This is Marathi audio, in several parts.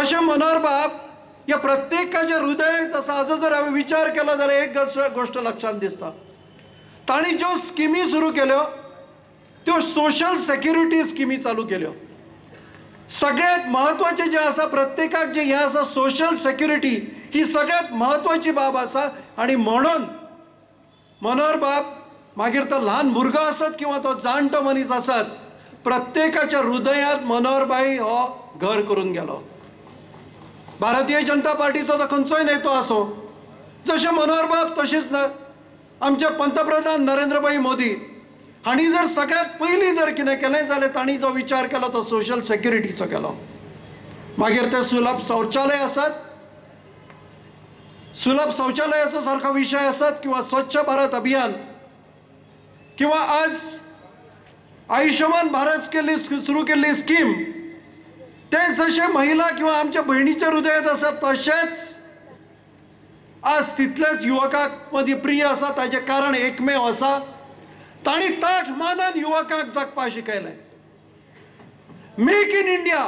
अशें मनोहर बाब या प्रत्येकाच्या हृदयात आसा हाचो जर हांवें विचार केलो जाल्यार एक गोष्ट लक्षात दिसता, तांणी ज्यो स्किमी सुरू केल्यो त्यो सोशल सेक्युरिटी स्किमी चालू केल्यो. सगळ्यात महत्वाचे जे आसा प्रत्येकाक जे हे आसा सोशल सेक्युरिटी ही सगळ्यात महत्वाची बाब आसा. आणि म्हणून मनोहर बाब मागीर तो ल्हान भुरगो आसत किंवा तो जाणटो मनीस आसत, प्रत्येकाच्या हृदयांत मनोहरबाई हो घर करून गेलो. भारतीय जनता पार्टीचो तो खंयचोय नेतो आसो, जशें मनोहर बाब तशेंच आमचे पंतप्रधान नरेंद्रभाई मोदी हांणी जर सगळ्यात पयलीं जर कितें केलें जाल्यार तांणी जो विचार केलो तो सोशल सेक्युरिटीचो केलो. मागीर ते सुलभ शौचालय आसत, सुलभ शौचालयाचो सारको विशय आसत किंवा स्वच्छ भारत अभियान किंवा आज आयुष्यमान भारत सुरू केल्ली स्कीम, ते जशे महिला किंवा आमच्या भयणीच्या हृदयात आसात तशेंच आज तितलेच युवकांक मदीं प्रिय आसा. ताजें कारण एकमेव आसा, तांणी ताठ मानान युवकांक जगपा शिकयलें. Make in India,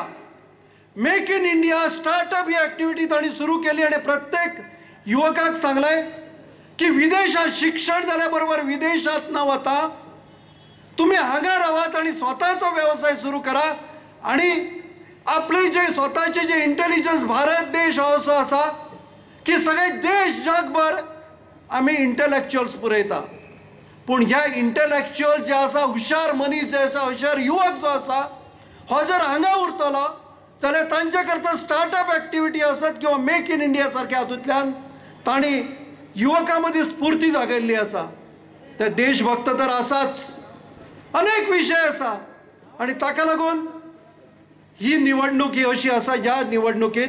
make in India startup he activity तांणी सुरू केली आनी प्रत्येक युवकांक सांगलें की विदेशात शिक्षण जाल्या बरोबर विदेशात न वता तुम्ही हांगा रावात आणि स्वतःचा व्यवसाय सुरू करा आणि आपले जे स्वतःचे जे इंटेलिजन्स भारत देश असो आसा की सगळे देश जगभर आम्ही इंटेलेक्च्युअल्स पुरयता. पूण ह्या इंटेलेक्च्युअल जे आसा हुशार मनीस जे आसा हुशार युवक जो आसा हो जर हांगा उरतलो जाल्यार तांचे करता स्टार्टअप एक्टिविटी आसत किंवा मेक इन इंडिया सारख्या हातूंतल्यान तांणी युवकां मदीं स्फूर्ती जागयल्ली आसा. ते देशभक्त तर आसाच, अनेक विषय आसा आणि ताका लागून ही निवडणूक ही अशी आसा ज्या निवडणुकीत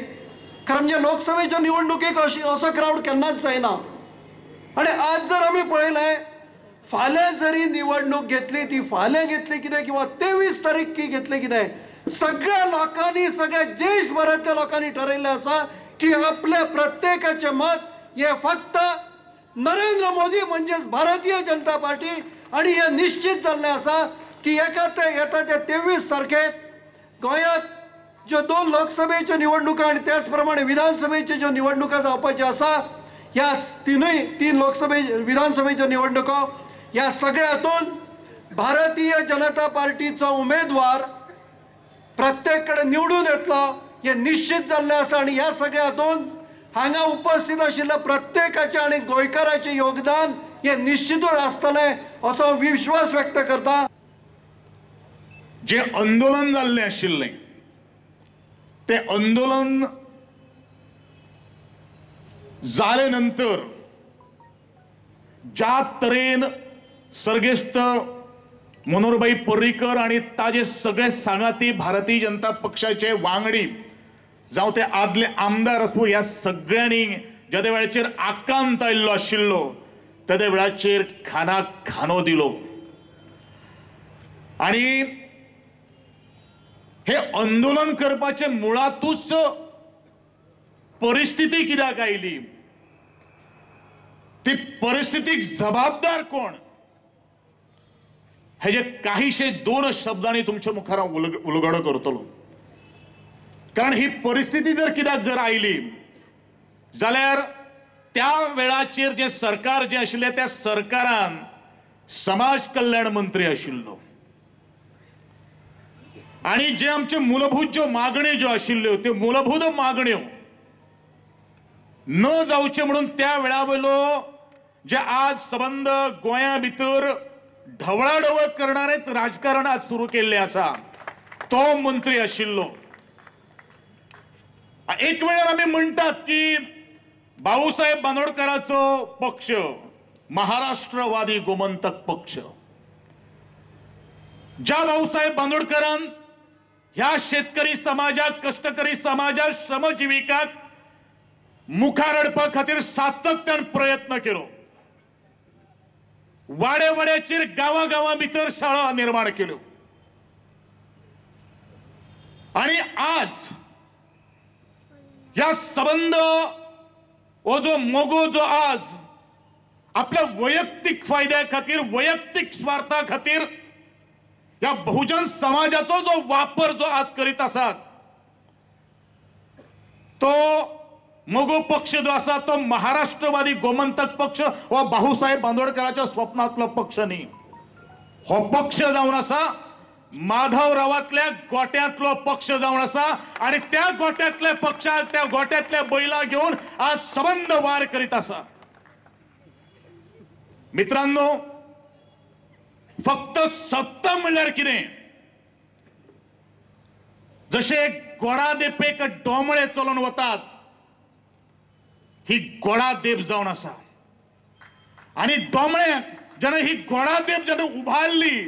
खरं म्हणजे लोकसभेच्या निवडणुकीक असो क्राऊड केन्नाच जायना. आणि आज जर आमी पळयलें फाल्यां जरी निवडणूक घेतली ती फाल्यां घेतली कितें किंवा 23 तारीख की घेतली कितें, सगळ्या लोकांनी सगळ्या देशभरातल्या लोकांनी ठरयल्लें आसा की आपल्या प्रत्येकाचें मत हे फक्त नरेंद्र मोदी म्हणजेच भारतीय जनता पार्टी. आणि हे निश्चित जाल्लें आसा की येता ते 23 तारखेक गोंयांत ज्यो 2 लोकसभेच्यो निवडणुका आणि त्याच प्रमाणे विधानसभेच्यो ज्यो निवडणुका जावपाच्यो आसा, ह्या तीन लोकसभे विधानसभेच्यो निवडणुको ह्या सगळ्यातून भारतीय जनता पार्टीचो उमेदवार प्रत्येक कडेन निवडून येतलो हे निश्चित जाल्लें आसा. आणि ह्या सगळ्यातून हांगा उपस्थित आशिल्ल्या प्रत्येकाचें आणि गोंयकाराचें योगदान हे निश्चितूच आसतलें असो विश्वास व्यक्त करता. जे आंदोलन जाल्लें आशिल्लें ते आंदोलन जाले नंतर ज्या तरेन सर्गेस्त मनोहरभाई पर्रीकर आणि ताजे सगळे सांगाती भारतीय जनता पक्षाचे वांगडी जावं ते आदले आमदार असो ह्या सगळ्यांनी ज्या वेळाचेर आकांत आयिल्लो आशिल्लो त्या वेळाचेर खानाक खानो दिलो. आणि हे आंदोलन करपाचे मुळातूच परिस्थिती कित्याक आयली, ती परिस्थितीक जबाबदार कोण हेजे काहीशे 2 शब्दांनी तुमच्या मुखार उलगडो करतलो. कारण ही परिस्थिती जर कित्याक जर आयली जाल्यार त्या वेळाचेर जे सरकार जे आशिल्ले त्या सरकारान समाज कल्याण मंत्री आशिल्लो आणि जे आमचे मूलभूत ज्यो मागण्यो ज्यो आशिल्ल्यो त्यो मूलभूत मागण्यो न जावचे म्हणून त्या वेळावयलो जे आज संबंध गोंया भितर ढवळाढवळ करणारेच राजकारण आज सुरू केल्लें आसा तो मंत्री आशिल्लो. एक वेळार आमी म्हणटात की भाऊसाहेब बांदोडकरांचो पक्ष महाराष्ट्रवादी गोमंतक पक्ष, ज्या भाऊसाहेब बांदोडकरान ह्या शेतकरी समाजाक कष्टकरी समाजाक श्रमजीविकाक मुखार हाडपा खातीर सातत्यान प्रयत्न केलो. वाड्या वाड्याचेर गांवां भितर शाळा निर्माण केल्यो आणि आज ह्या संबंध हो जो मोगो जो आज आपल्या वैयक्तिक फायद्या खातीर वैयक्तिक स्वार्था खातीर या बहुजन समाजाचो जो वापर जो आज करीत आसात तो मोगो पक्ष जो असा तो महाराष्ट्रवादी गोमंतक पक्ष व भाऊसाहेब बांदोडकरांच्या स्वप्नातलो पक्ष न्ही. हो पक्ष जावन असा माधवरावातल्या गोट्यातलो पक्ष जावन असा आणि त्या गोट्यातल्या पक्षाक त्या गोट्यातल्या बैला घेऊन आज सबंद वार करीत असा. मित्रांनो, फक्त सत्ता म्हणल्यार कितें? जशे गोडा देपेक डोमळे चलून वतात ही गोडा देप जावन आसा. आणि डोमळे जेन्ना ही गोडा देप जेन्ना उबारली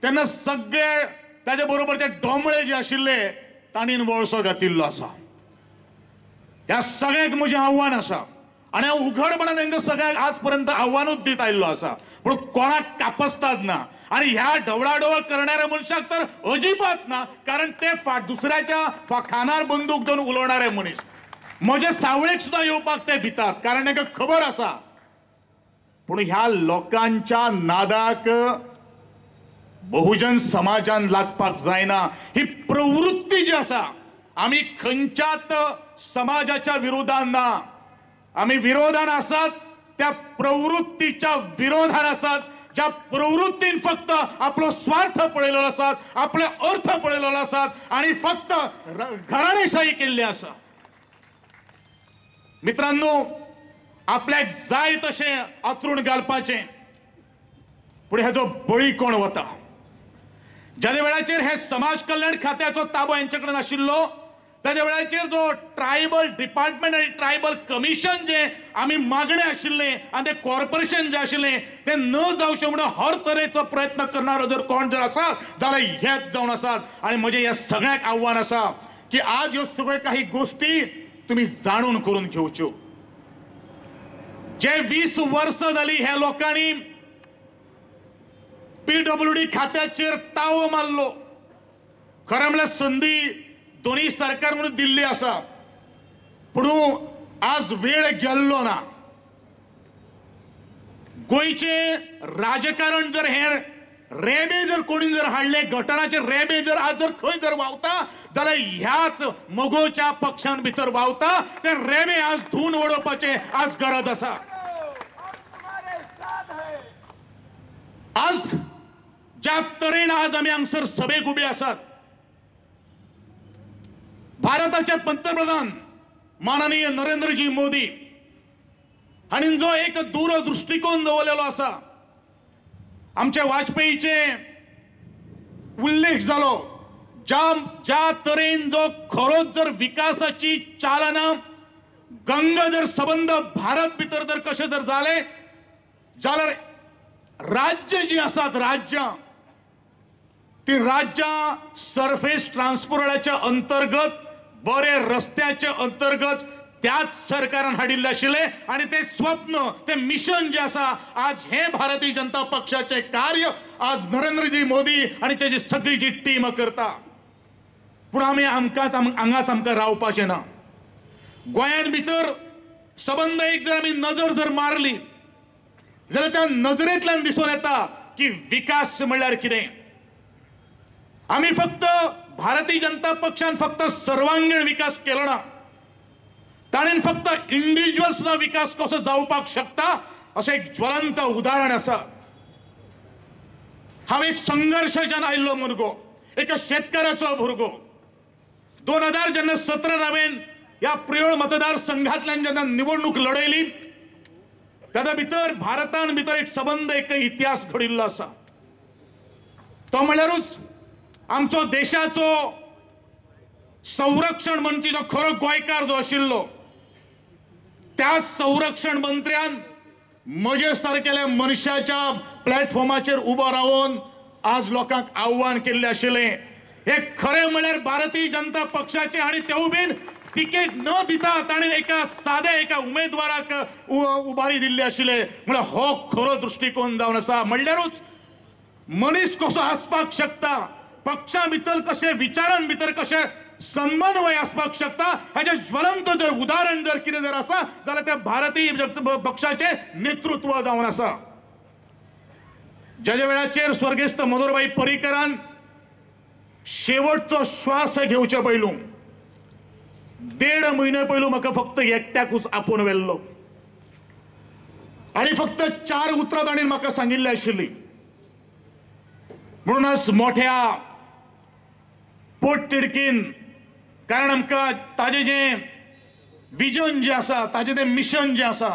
तेन्ना सगळे ताजे बरोबरचे डोमळे जे आशिल्ले ताणीन वळसो घातिल्लो आसा. ह्या सगळ्यांक म्हजें आव्हान आसा आणि हांव उघडपणान तांकां सगळ्यांक आज पर्यंत आव्हानूच दित आयिल्लो आसा, पूण कोणाक कापसतात ना. आणि ह्या ढवळाढवळ करणाऱ्या मनशाक तर अजिबात ना, कारण ते दुसऱ्याच्या खानार बंदूक घेवन उलोवणारे मनीस. म्हजे सावळेक सुद्धा येवपाक ते भितात, कारण तांकां खबर आसा. पूण ह्या लोकांच्या नादाक बहुजन समाजान लागपाक जायना. ही प्रवृत्ती जी आसा, आमी खंयच्याच समाजाच्या विरोधान ना, आमी विरोधान आसात त्या प्रवृत्तीच्या विरोधान आसात, ज्या प्रवृत्तीन फक्त आपलो स्वार्थ पळयलेलो आसात, आपले अर्थ पळयलेलो आसात आणि फक्त घराणेशाही केल्ली आसा. मित्रांनो, आपल्याक जाय तशें आतरून घालपाचें, पूण हेजो बळी कोण वता? ज्या वेळाचेर हे समाज कल्याण खात्याचो ताबो यांच्या कडेन आशिल्लो त्याच्या वेळाचेर जो ट्रायबल डिपार्टमेंट आणि ट्रायबल कमिशन जे आम्ही मागणे आशिल्ले आणि ते कॉर्पोरेशन जे आशिल्ले ते न जावचें म्हणून हर तरेचो प्रयत्न करणारो जर कोण जर आसात जाल्यार हेच जावन आसात. आणि म्हजें ह्या सगळ्यांक आव्हान आसा की आज ह्यो सगळ्यो काही गोष्टी तुम्ही जाणून करून घेवच्यो. जे 20 वर्ष जाली ह्या लोकांनी PWD खात्याचेर तावो मारलो. खरें म्हळ्यार संधी दोन्ही सरकार म्हणून दिल्ली आसा, पूण आज वेळ गेल्लो ना. गोयचे राजकारण जर हे रेबे जर कोणी जर हाडले, गटराचे रेबे जर आज जर खंय जर वावता जाल्यार ह्याच मोगोच्या पक्षान भितर वावता. ते रेबे आज धुवन उडोवपाचे आज गरज आसा. आज ज्या तरेन आज आमी हांगसर सभेक उबे आसात, भारताचे पंतप्रधान माननीय नरेंद्रजी मोदी हांणी जो एक दूरदृष्टिकोन दवरलेलो आसा, आमचे वाजपेयीचे उल्लेख जालो, ज्या तरेन जो खरोच जर विकासाची चालना गंगा जर संबंध भारत भितर जर कशें जर जाले जाल्यार राज्य जी आसात, राज्य ती राज्य सरफेस ट्रान्सपोर्टाच्या अंतर्गत बरे रस्त्याच्या अंतर्गत त्याच सरकारान हाडिल्ले आशिल्ले आणि ते स्वप्न ते मिशन जे आसा आज हे भारतीय जनता पक्षाचे कार्य आज नरेंद्रजी मोदी आणि त्याची सगळी जी टीम करता. पूण आमी हांगाच आमकां रावपाचें ना. गोंयान भितर सबंद एक जर आमी नजर जर मारली जाल्यार त्या नजरेंतल्यान दिसून येता की विकास म्हणल्यार कितें. आमी फक्त भारतीय जनता पक्षान फक्त सर्वांगीण विकास केलो ना, ताणेन फक्त इंडिव्हिज्युअल सुद्धा विकास कसो जावपाक शकता अशें एक ज्वलंत उदाहरण आसा. हांव एक संघर्शाच्यान आयिल्लो भुरगो, एका शेतकाराचो भुरगो. 2000 जेन्ना 17 हांवें ह्या प्रियोळ मतदारसंघांतल्यान जेन्ना निवडणूक लढयली तेन्ना भितर भारतान भितर एक सबंद एक इतिहास घडिल्लो आसा. तो म्हळ्यारूच आमचो देशाचो संरक्षण मंत्री जो खरो गोंयकार जो आशिल्लो त्या संरक्षण मंत्र्यान म्हजे सारकेल्या मनशाच्या प्लॅटफॉर्माचेर उबो रावन आज लोकांक आव्हान केल्लें आशिल्लें. हे खरें म्हळ्यार भारतीय जनता पक्षाचे आनी ते बीन तिकेट न दिता ताणें एका साद्या एका उमेदवाराक उबारी दिल्ली आशिल्ले. म्हळ्यार हो खरो दृष्टिकोन जावन आसा. म्हणल्यारूच मनीस कसो आसपाक शकता, पक्षा भितर कशे विचारां भितर कशे समन्वय आसपाक शकता हाचे ज्वलंत जर उदाहरण जर कितें जर आसा जाल्यार ते भारतीय पक्षाचे नेतृत्व जावन आसा. ज्या वेळाचेर स्वर्गेस्त मनोहरभाई पर्रीकरान शेवटचो श्वास घेवचे पयलू 1.5 म्हयने पयलू म्हाका फक्त एकट्याकूच आपोवन व्हेल्लो आणि फक्त 4 उतरां ताणें म्हाका सांगिल्ली आशिल्ली. म्हणूनच मोठ्या पोटतिडकीन, कारण आमकां ताजें जें विजन जें आसा, ताजें तें मिशन जें आसा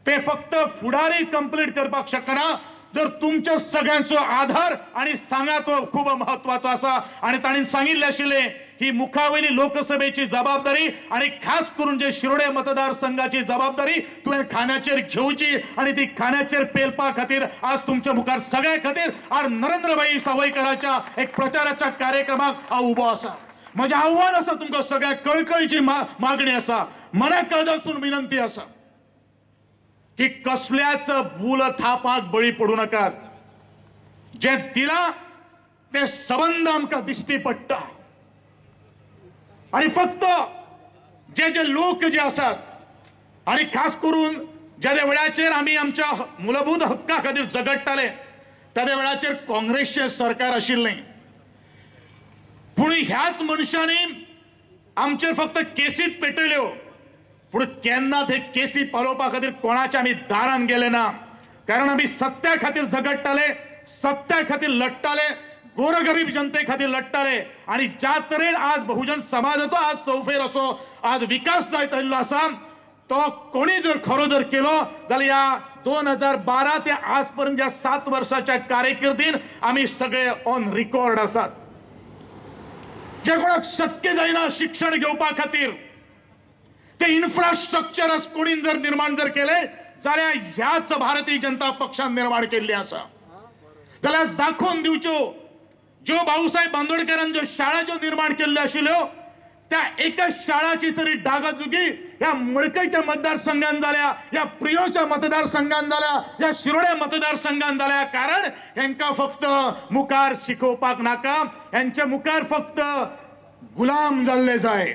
ते फक्त फुडारी कंप्लीट करपाक शकना जर तुमच्या सगळ्यांचो आधार आणि सांगातो खूब महत्वाचो आसा. आणि ताणें सांगिल्लें आशिल्लें ही मुखावयली लोकसभेची जबाबदारी आणि खास करून जे शिरोडे मतदारसंघाची जबाबदारी तुवें खांद्याचेर घेवची आणि ती खांद्याचेर पेलपा खातीर आज तुमच्या मुखार सगळ्या खातीर आज नरेंद्रभाई सावयकराच्या एक प्रचाराच्या कार्यक्रमाक हांव उबो आसा. म्हजें आव्हान आसा तुमकां सगळ्यांक, कळकळीची मागणी आसा, मनाक काळजासून विनंती आसा की कसल्याच भूल थापाक बळी पडू नाकात. जे दिला ते संबंध आमकां दिश्टी पडटा आणि फक्त जे जे लोक जे आसात आणि खास करून ज्या वेळाचेर आमी आमच्या मूलभूत हक्का खातीर झगडटाले त्या वेळाचेर काँग्रेसचें सरकार आशिल्लें. पूण ह्याच मनशांनी आमचेर फक्त केसीच पेटयल्यो, पूण केन्ना ते केसी पालोवपा खातीर कोणाच्या आमी दारान गेले ना. कारण आमी सत्या खातीर झगडटाले, सत्या खातीर लढटाले, गोरगरीब जनते खातीर लढटाले. आणि ज्या तरेन आज बहुजन समाजाचो आज चौफेर असो आज विकास जायत आयिल्लो आसा तो कोणी जर खरो जर केलो जाल्यार ह्या 2012 ते आजपर्यंत या 7 वर्षाच्या कारकिर्दीन आमी सगळे ऑन रिकॉर्ड आसात. जे कोणाक शक्य जायना शिक्षण घेवपा खातीर ते इन्फ्रास्ट्रक्चर आज कोणी जर निर्माण जर केले जाल्यार ह्याच भारतीय जनता पक्षान निर्माण केल्ली आसा. जाल्यार दाखोवन दिवच्यो ज्यो भाऊसाहेब बांदोडकरान ज्यो शाळा ज्यो निर्माण केल्ल्यो आशिल्ल्यो त्या एका शाळाची तरी डागाजुगी या मडकईच्या मतदारसंघान जाल्या, या प्रियोच्या मतदारसंघान जाल्या, या शिरोडे मतदारसंघान जाल्या. कारण यांका फक्त मुखार शिकोवपाक नाका, यांच्या मुखार फक्त गुलाम जाल्ले जाय.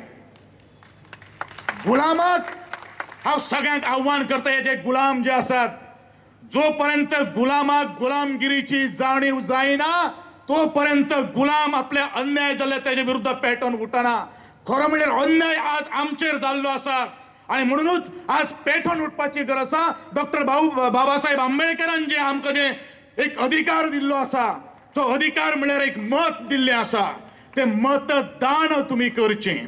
गुलामाक हांव सगळ्यांक आव्हान करता, हे जे गुलाम जे आसात जोपर्यंत गुलामाक गुलामगिरीची जाणीव जायना तोपर्यंत गुलाम आपल्या अन्याय जाल्ले त्याच्या विरुद्ध पेटोवन उठना. खरो म्हणल्यार अन्याय आज आमचेर जाल्लो आसा आणि म्हणूनच आज पेटोवन उठपाची गरज आसा. डॉक्टर बाबासाहेब आंबेडकरान जे आमकां जे एक अधिकार दिल्लो आसा तो अधिकार म्हणल्यार एक मत दिल्लें आसा, ते मतदान तुम्ही करचें,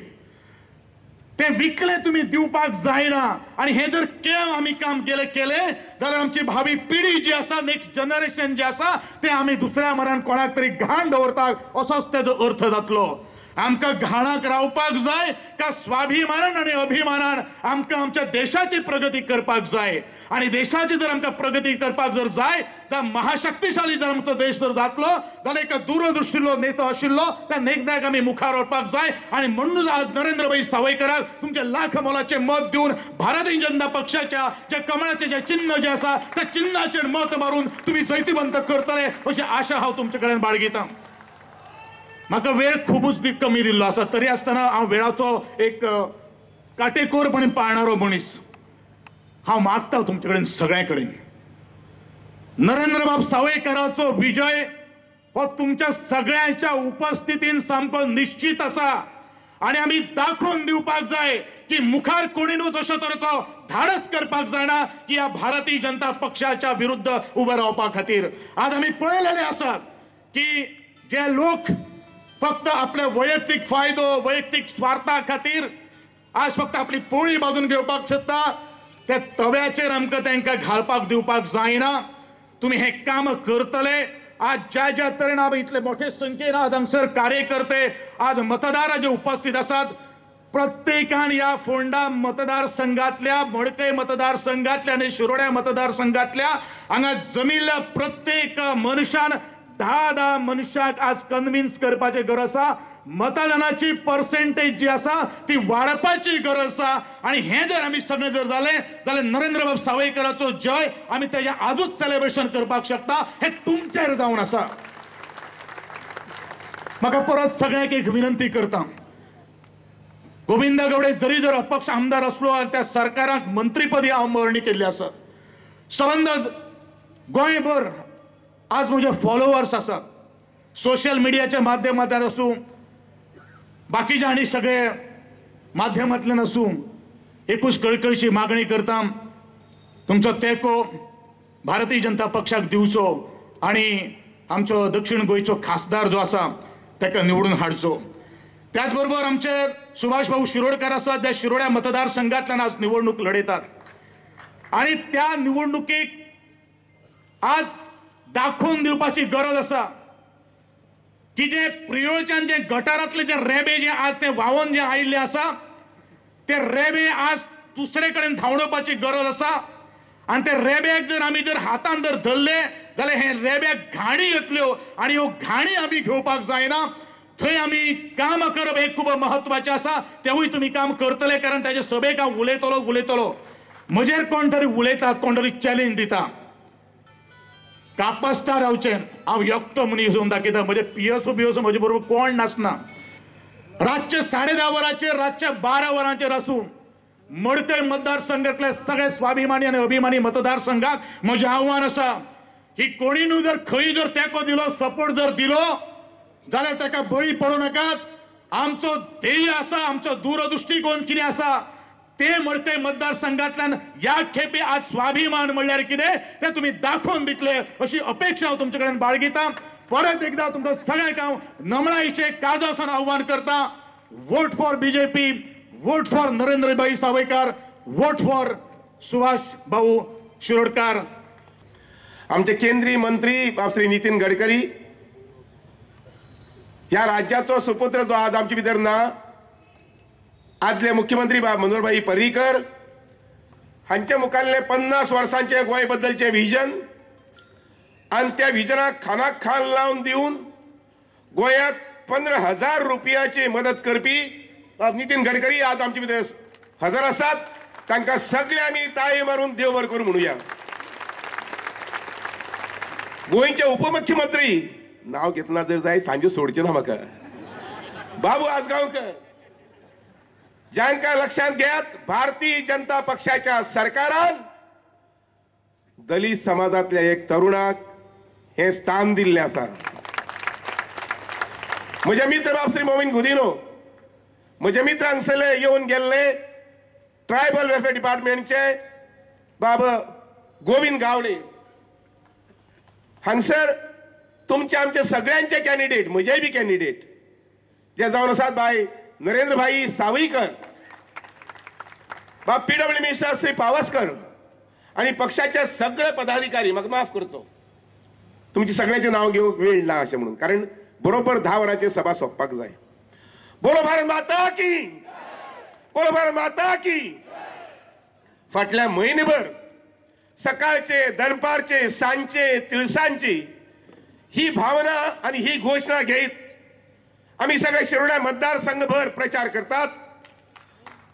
ते विकले तुम्ही दिवपाक जायना. आणि हे जर आम्ही काम केले जाल्यार आमची भावी पिढी जी आसा, नेक्स्ट जनरेशन जे आसा ते आम्ही दुसऱ्या मरान कोणाक तरी घाण दवरतात असोच तेजो अर्थ जातलो. आमकां घाणाक रावपाक जाय का स्वाभिमानान आणि अभिमानान आमकां आमच्या देशाची प्रगती करपाक जाय. आणि देशाची जर आमकां प्रगती करपाक जर जाय तर महाशक्तिशाली जर आमचो देश जर जातलो जाल्यार एका दूरदृष्टीलो नेतो आशिल्लो त्या नेत्याक आमी मुखार व्हरपाक जाय. आणि म्हणून आज नरेंद्रभाई सावयकराक तुमचे लाख मोलाचे मत दिवन भारतीय जनता पक्षाच्या जे कमळाचे जे चिन्ह जे आसा त्या चिन्हाचेर मत मारून तुम्ही जैतिवंत करतले अशी आशा हांव तुमचे कडेन बाळगितां. म्हाका वेळ खूबच कमी दिल्लो आसा, तरी आसतना हांव वेळाचो एक काटेकोरपणे पाळणारो मनीस. हांव मागता तुमचे कडेन सगळ्या कडेन नरेंद्रबाब सावयकराचो विजय हो तुमच्या सगळ्यांच्या उपस्थितीन सामको निश्चित आसा. आणि आमी दाखोवन दिवपाक जाय की मुखार कोणीनूच अशा तरेचो धाडस करपाक जायना की ह्या भारतीय जनता पक्षाच्या विरुद्ध उबे रावपा खातीर. आज आमी पळयलेले आसात की जे लोक फक्त आपले वैयक्तिक फायदो वैयक्तिक स्वार्था खातीर आज फक्त आपली पोळी बाजून घेवपाक सोदता, त्या तव्याचेर आमकां तांकां घालपाक दिवपाक जायना. तुम्ही हे काम करतले. आज ज्या ज्या तरेन आमी इतले मोठे संख्येन आज हांगसर कार्यकर्ते आज मतदार जे उपस्थित आसात, प्रत्येकान या फोंडा मतदारसंघातल्या मडकय मतदारसंघातल्या आणि शिरोड्या मतदारसंघातल्या हांगा जमिल्ल्या प्रत्येक मनशान 10 मनशाक आज कन्विन्स करपाची गरज आसा. मतदानाची पर्सेंटेज जी आसा ती वाडपाची गरज आसा. आणि हे जर आमी सगळे जर जाले जाल्यार नरेंद्रबाब सावयकराचो जय आमी तेजे आजूच सेलिब्रेशन करपाक शकता. हे तुमचेर जावन आसा. म्हाका परत सगळ्यांक एक विनंती करता, गोविंद गावडे जरी जर अपक्ष आमदार असलो आणि त्या सरकाराक मंत्रीपदी हांव मरणी केल्ली आसा, संबंद गोंयभर आज म्हजे फॉलोवर्स आसात, सोशल मिडियाच्या माध्यमांतल्यान आसूं बाकीचे आनी सगळे माध्यमांतल्यान आसूं एकूच कळकळीची मागणी करता, तुमचो तेंको भारतीय जनता पक्षाक दिवचो आणि आमचो दक्षिण गोंयचो खासदार जो आसा ताका निवडून हाडचो। त्याच बरोबर आमचे सुभाष भाऊ शिरोडकर आसात, जे शिरोड्या मतदारसंघांतल्यान आज निवडणूक लढयतात आणि त्या निवडणुकीक आज दाखोवन दिवपाची गरज आसा की जे प्रियोळच्यान जे गटारांतले जे रेबे जे आज ते व्हांवून जे आयिल्ले आसा ते रेबे आज दुसरे कडेन धांवडोवपाची गरज आसा आणि ते रेब्याक जर आमी जर हातान जर धरले जाल्यार हे रेब्याक घाणी येतल्यो आणि ह्यो घाणी आमी घेवपाक जायना। थंय आमी काम करप हे खूब महत्वाचें आसा, तेवूय तुमी काम करतले, कारण ताचे सभेक हांव उलयतलो म्हजेर कोण तरी उलयतात, कोण तरी चॅलेंज दिता, कापासता रावचें, हांव एकटो मनीस येवन दाखयता, म्हजे पियसो म्हजे बरोबर कोण नासना। रातचे 10:30 वरांचेर रातच्या 12 वरांचेर आसूं मडकय मतदारसंघातले सगळे स्वाभिमानी आणि अभिमानी मतदारसंघाक म्हजें आव्हान आसा की कोणी न्हू जर खंय जर तेंको दिलो, सपोर्ट जर दिलो जाल्यार ताका बळी पडूं नाकात। आमचो ध्येय आसा, आमचो दूरदृष्टिकोन कितें आसा ते मडकय मतदारसंघातल्यान या खेपे आज स्वाभिमान म्हणल्यार कितें ते तुमी दाखोवन दितले अशी अपेक्षा हांव तुमचे कडेन बाळगिता। परत एकदा तुमकां सगळ्यांक हांव नमळाईचे काळजासान आव्हान करता, vote for BJP, vote for Narendrabhai Sawaikar, vote for Subhash Bhau Shirodkar. आमचे केंद्रीय मंत्री बाब श्री नितीन गडकरी, ह्या राज्याचो सुपुत्र जो आज आमचे भितर ना, आदले मुख्यमंत्री बाब मनोहरभाई पर्रीकर हांचे मुखारले 50 वर्सांचे गोंय बद्दलचे विजन आणि त्या विजनाक खानाक खान लावन दिवन गोंयांत 15,000 रुपयाची मदत करपी बाब नितीन गडकरी आज आमचे भितर हजर आसात। तांकां सगळ्यांनी ताळी मारून देव बरें करूं म्हणुया। गोंयचे उपमुख्यमंत्री नाव घेतना जर जाय सांजे सोडचें ना म्हाका, बाबू आजगांवकर, जांकां लक्षांत घेत भारतीय जनता पक्षाच्या सरकारान दलित समाजातल्या एक तरुणाक हे स्थान दिल्लें आसा। म्हजे मित्र बाब श्री मोमीन गुदिनो, म्हजे मित्र हांगसरले येवन गेल्ले ट्रायबल वेलफेअर डिपार्टमेंटचे बाब गोविंद गावडे, हांगसर तुमचे आमचे सगळ्यांचे कॅन्डिडेट, म्हजेय बी कॅन्डिडेट जे जावन आसात बाय नरेंद्रभाई सावयकर, बाब PWD मिनिस्टर श्री पावसकर आणि पक्षाचे सगळे पदाधिकारी, म्हाका माफ करचो तुमचे सगळ्यांचे नाव घेवंक वेळ ना अशें म्हणून, कारण बरोबर 10 वरांचेर सभा सोंपपाक जाय। बोलो भारत माता की, बोलो भारत माता की। फाटल्या म्हयनेभर सकाळचे, दनपारचे, सांजचे, तिळसांची ही भावना आणि ही घोषणा घेत आम्ही सगळे शिरोड्या मतदारसंघभर प्रचार करतात।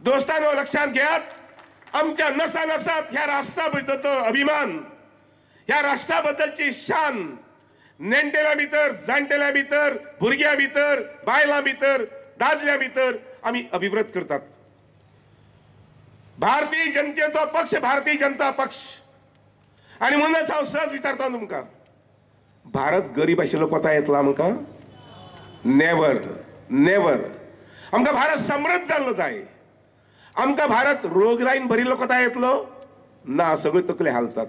दोस्तांनो, लक्षात घेयात, आमच्या नसा नसात ह्या राष्ट्राबद्दलचो अभिमान, ह्या राष्ट्राबद्दलची शान नेणटेल्या भितर, जाणटेल्या भितर, भुरग्यां भितर, बायलां भितर, दादल्या भितर आम्ही अभिव्रत करतात। भारतीय जनतेचो पक्ष भारतीय जनता पक्ष, आणि म्हणूनच हांव सहज विचारता तुमकां, भारत गरीब आशिल्लो कोता येतलो आमकां? Never, never. आमकां भारत समृद्ध जाल्लो जाय। आमकां भारत रोगराईन भरिल्लो कोता येतलो? ना, सगळे तकले हालतात।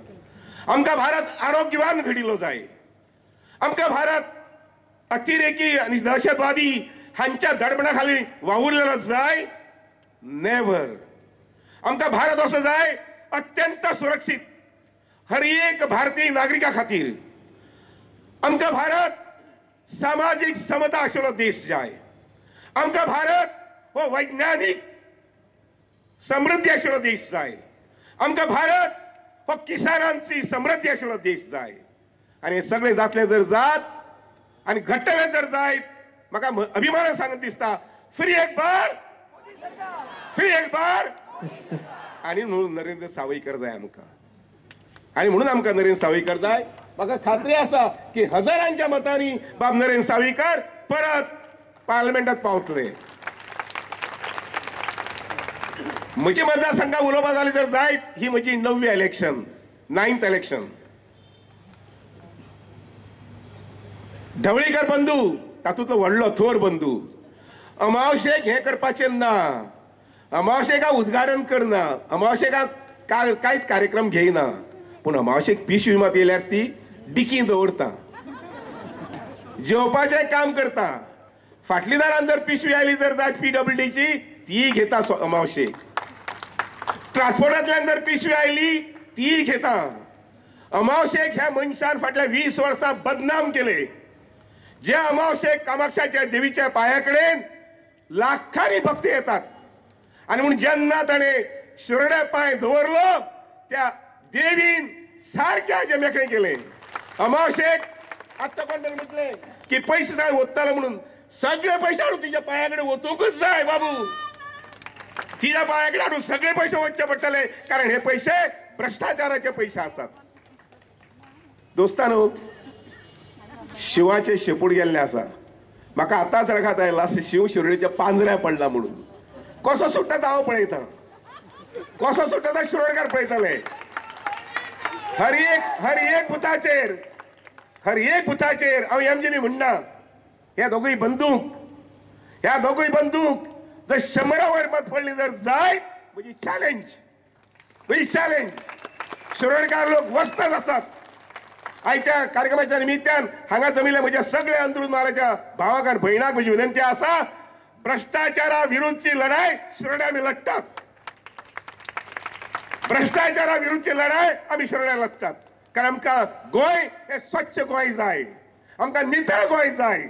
आमकां भारत आरोग्यवान घडिल्लो जाय। आमकां भारत अतिरेकी आणि दहशतवादी हांच्या दडपणा खाली वावुरलेलो जाय? नेवर। आमकां भारत असो जाय अत्यंत सुरक्षित हर एक भारतीय नागरिका खातीर। आमकां भारत सामाजिक समता आशिल्लो देश जाय। आमकां भारत हो वैज्ञानिक समृद्धी आशिल्लो देश जाय। आमकां भारत हो किसानांची समृद्धी आशिल्लो देश जाय। आणि हे सगळे जातले जर जात आणि घडटले जर जायत, म्हाका अभिमानान सांगत दिसता, फ्री एक बार, फ्री एक बार। आणि म्हणून नरेंद्र सावयकर जाय आमकां, आणि म्हणून आमकां नरेंद्र सावयकर जाय। म्हाका खात्री आसा की हजारांच्या मतांनी बाब नरेंद्र सावयकर परत पार्लमेंटात पावतले। म्हजी मतदारसंघात उलोवपा जाली जर जायत, ही म्हजी 9वी इलेक्शन, 9th इलेक्शन। ढवळीकर बंधू तातूंतलो व्हडलो थोर बंधू, अमावशेक हें करपाचें ना, अमावशेका उद्घाटन करना, अमावशेका कांयच कार्यक्रम घेयना, पूण अमावशेक पिशवी मात येयल्यार ती डिकीन दवरता, जेवपाचें काम करता. फाटली दारान जर पिशवी आयली जर जाय PWDची ती घेता अमावशेक. ट्रान्सपोर्टांतल्यान जर पिशवी आयली ती घेता. अमावशेक ह्या मनशान फाटल्या 20 वर्सां बदनाम केले. जे अमावशेक कामाक्षाच्या देवीच्या पांया कडेन लाखांनी भक्त येतात आणि म्हणून जेन्ना ताणें शिरोड्या पांय दवरलो त्या देवीन सारक्या जमेकडे गेले. अमावशेक आत्ता कोण तरी म्हटले की पैसे जाय ओततालो म्हणून, सगळे पैसे हाडून तिच्या पांयाकडे वचूंकच जाय बाबू. तिच्या पांयाकडे हाडून सगळे पैसे वचचे पडटले, कारण हे पैसे भ्रष्टाचाराचे पैसे आसात. दोस्तानो, शिवाचे शेपूट गेल्ले आसा. म्हाका आतांच लक्षांत आयला शिव शिरोडेच्या पांजऱ्या पडला म्हणून. कसो सुट्टा तो हांव पळयता, कसो सुट्टा तो शिरोडकार पळयताले. हर एक बुथाचेर हांव MGB म्हणना, ह्या दोगूय बंदूक जर 100 वयर मत पडली जर जायत म्हजी चॅलेंज. शिरोडकार लोक वस्ताद आसात. आयच्या कार्यक्रमाच्या निमित्तान हांगा जमिल्ल्या म्हज्या सगळ्या अंत्रुज महालाच्या भावाक आनी भयणाक म्हजी विनंती आसा, भ्रष्टाचारा विरुद्धची लढाई शिरोड्या आमी लढटात. भ्रष्टाचारा विरुद्धची लढाई आमी शिरोड्या लढटात. कारण आमकां गोंय हे स्वच्छ गोंय जाय, आमकां नितळ गोंय जाय,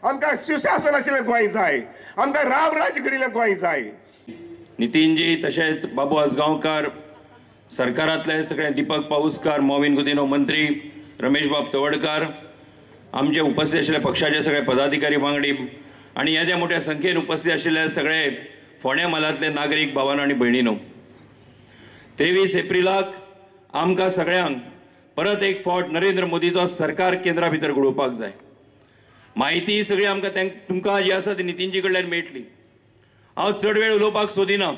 आमकां सुशासन आशिल्लें गोंय जाय, आमकां रामराज्य घडिल्लें गोंय जाय. नितीनजी तशेंच बाबू आसगांवकार, सरकारांतले सगळे दीपक पाऊसकार, मॉविन गुदिनो मंत्री, रमेश बाब तवडकार, आमचे उपस्थित आशिल्ले पक्षाचे सगळे पदाधिकारी वांगडी आणि येद्या मोठ्या संख्येन उपस्थित आशिल्ले सगळे फोंड्या म्हालांतले नागरीक भावांनो आनी भयणीनो, 23 एप्रिलाक आमकां सगळ्यांक परत एक फावट नरेंद्र मोदीचो सरकार केंद्रा भितर घडोवपाक जाय. माहिती सगळी आमकां तुमकां जी आसा ती नितीनजी कडल्यान मेळटली. हांव चड वेळ उलोवपाक सोदिना,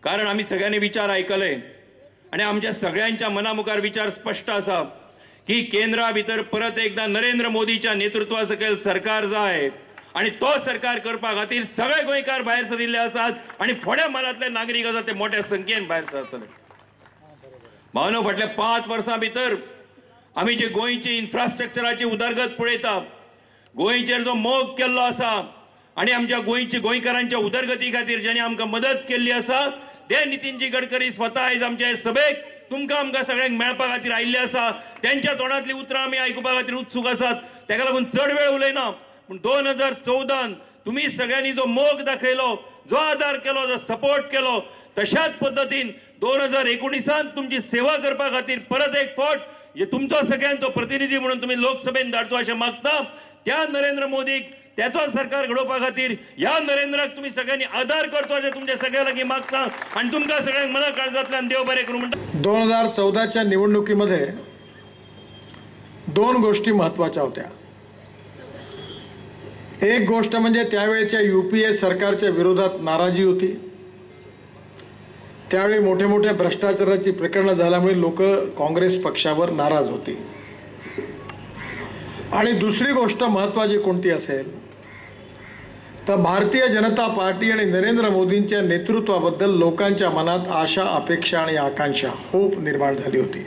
कारण आमी सगळ्यांनी विचार आयकले आणि आमच्या सगळ्यांच्या मना मुखार विचार स्पश्ट आसा की केंद्रा भितर परत एकदा नरेंद्र मोदीच्या नेतृत्वा सकयल सरकार जाय आणि तो सरकार करपा खातीर सगळे गोंयकार भायर सरिल्ले आसात आणि फोंड्या म्हालांतले नागरीक आसात ते मोठ्या संख्येन भायर सरतले. भावनो, फाटल्या 5 वर्सां भितर आमी जे गोंयची इन्फ्रास्ट्रक्चराची उदरगत पळयता, गोंयचेर जो मोग केल्लो आसा आणि आमच्या गोंयकारांच्या उदरगती खातीर ज्यांनी आमकां मदत केल्ली आसा, ते नितीनजी गडकरी स्वता आयज आमच्या सभेक आमकां सगळ्यांक मेळपा खातीर आयिल्ले आसा. त्यांच्या तोंडांतली उतरां आमी आयकुपा खातीर उत्सूक आसात. ताका लागून चड वेळ उलयना, पूण 2014 तुम्ही सगळ्यांनी जो मोग दाखयलो, जो आदार केलो, जो सपोर्ट केलो, तशाच पद्धतीन 2019 तुमची सेवा करपा खातीर परत एक फावट तुमचो सगळ्यांचो प्रतिनिधी म्हणून तुम्ही लोकसभेन धाडचो अशें मागता. त्या नरेंद्र मोदीक त्याचो सरकार घडोवपा खातीर ह्या नरेंद्राक तुम्ही सगळ्यांनी आदार करचो अशें तुमच्या सगळ्या लागीं मागता आणि तुमकां सगळ्यांक मना काळजांतल्यान देव बरें करूं म्हणटा. 2014च्या निवडणुकीमध्ये 2 गोष्टी महत्त्वाच्या होत्या. एक गोष्ट म्हणजे त्यावेळेच्या UPA सरकारच्या विरोधात नाराजी होती. त्यावेळी मोठे मोठे भ्रष्टाचाराची प्रकरणं झाल्यामुळे लोक काँग्रेस पक्षावर नाराज होते. आणि दुसरी गोष्ट महत्त्वाची कोणती असेल तर भारतीय जनता पार्टी आणि नरेंद्र मोदींच्या नेतृत्वाबद्दल लोकांच्या मनात आशा, अपेक्षा आणि आकांक्षा, होप निर्माण झाली होती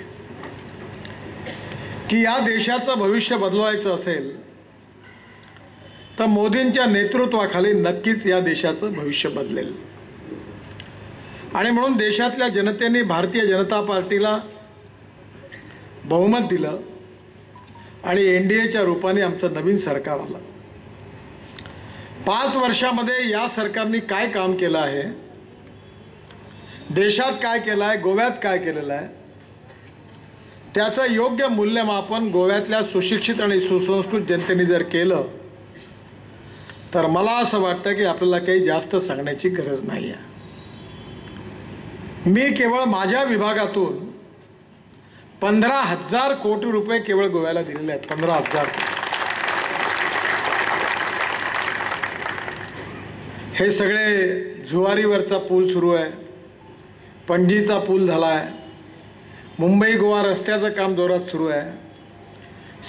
की या देशाचं भविष्य बदलवायचं असेल तर मोदींच्या नेतृत्वाखाली नक्कीच या देशाचं भविष्य बदलेल. आणि म्हणून देशातल्या जनतेने भारतीय जनता पार्टीला बहुमत दिलं आणि NDAच्या रूपाने आमचं नवीन सरकार आलं. 5 वर्षामध्ये या सरकारने काय काम केलं आहे, देशात काय केलं आहे, गोव्यात काय केलेलं आहे, त्याचं योग्य मूल्यमापन गोव्यातल्या सुशिक्षित आणि सुसंस्कृत जनतेने जर केलं तर मला असं वाटतं की आपल्याला काही जास्त सांगण्याची गरज नाही आहे. मी केवळ माझ्या विभागातून 15,000 कोटी रुपये केवळ गोव्याला दिलेले आहेत. 15,000 कोटी. हे सगळे जुवारीवरचा पूल सुरू आहे, पणजीचा पूल झाला आहे, मुंबई गोवा रस्त्याचं काम जोरात सुरू आहे.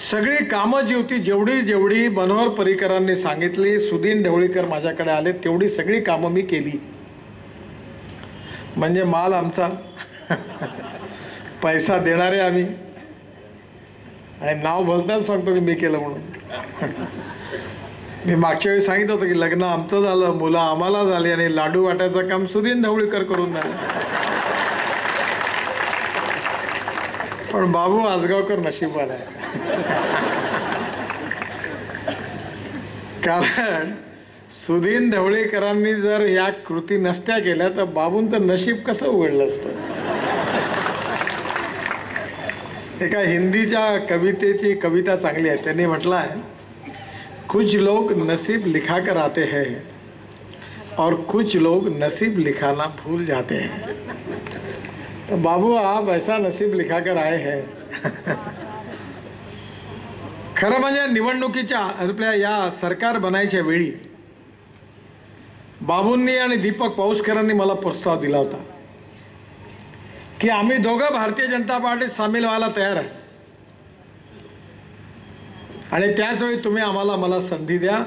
सगळी कामं जी होती, जेवढी मनोहर पर्रीकरांनी सांगितली, सुदीन ढवळीकर माझ्याकडे आले, तेवढी सगळी कामं मी केली. म्हणजे माल आमचा, पैसा देणारे आम्ही, आणि नाव बोलताच सांगतो की मी केलं म्हणून. मी मागच्या वेळी सांगितलं होतं की लग्न आमचं झालं, मुलं आम्हाला झाली, आणि लाडू वाटायचं काम सुदीन ढवळीकर करून झालं. पण बाबू आसगावकर नशीबवान आहे. कारण सुदीन ढवळीकरांनी जर या कृती नसत्या केल्या तर बाबूंचं नशीब कसं उघडलं असतं. एका हिंदीच्या कवितेची कविता चांगली आहे. त्यांनी म्हटलं आहे, कुछ लोग नसीब लिखा कर आते हैं और कुछ लोग नसीब लिखाना भूल जाते हैं. तो बाबू आप ऐसा नसीब लिखा कर आए हैं. खरं म्हणजे निवडणुकीच्या आपल्या या सरकार बनायच्या वेळी बाबूंनी आणि दीपक पाऊसकरांनी मला प्रस्ताव दिला होता की आम्ही दोघं भारतीय जनता पार्टीत सामील व्हायला तयार आहे, आणि त्याचवेळी तुम्ही मला संधी द्या,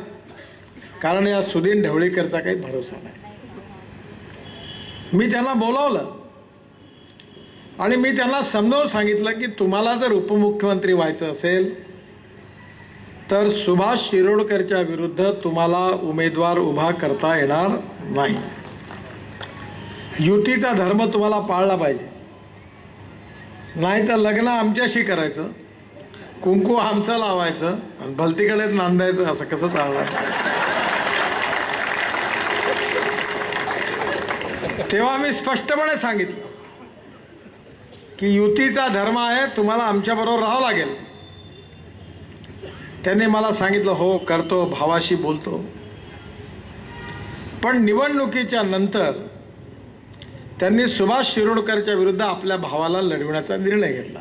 कारण या सुदीन ढवळीकरचा काही भरोसा नाही. मी त्यांना बोलावलं आणि मी त्यांना समजावून सांगितलं की तुम्हाला जर उपमुख्यमंत्री व्हायचं असेल तर सुभाष शिरोडकरच्या विरुद्ध तुम्हाला उमेदवार उभा करता येणार नाही. युतीचा धर्म तुम्हाला पाळला पाहिजे, नाही तर लग्न आमच्याशी करायचं, कुंकू आमचं लावायचं आणि भलतीकडे नांदायचं. असं कसं चालणार. तेव्हा मी स्पष्टपणे सांगितलं की युतीचा धर्म आहे, तुम्हाला आमच्याबरोबर राहावं लागेल. त्यांनी मला सांगितलं हो करतो, भावाशी बोलतो. पण निवडणुकीच्या नंतर त्यांनी सुभाष शिरोडकरच्या विरुद्ध आपल्या भावाला लढविण्याचा निर्णय घेतला,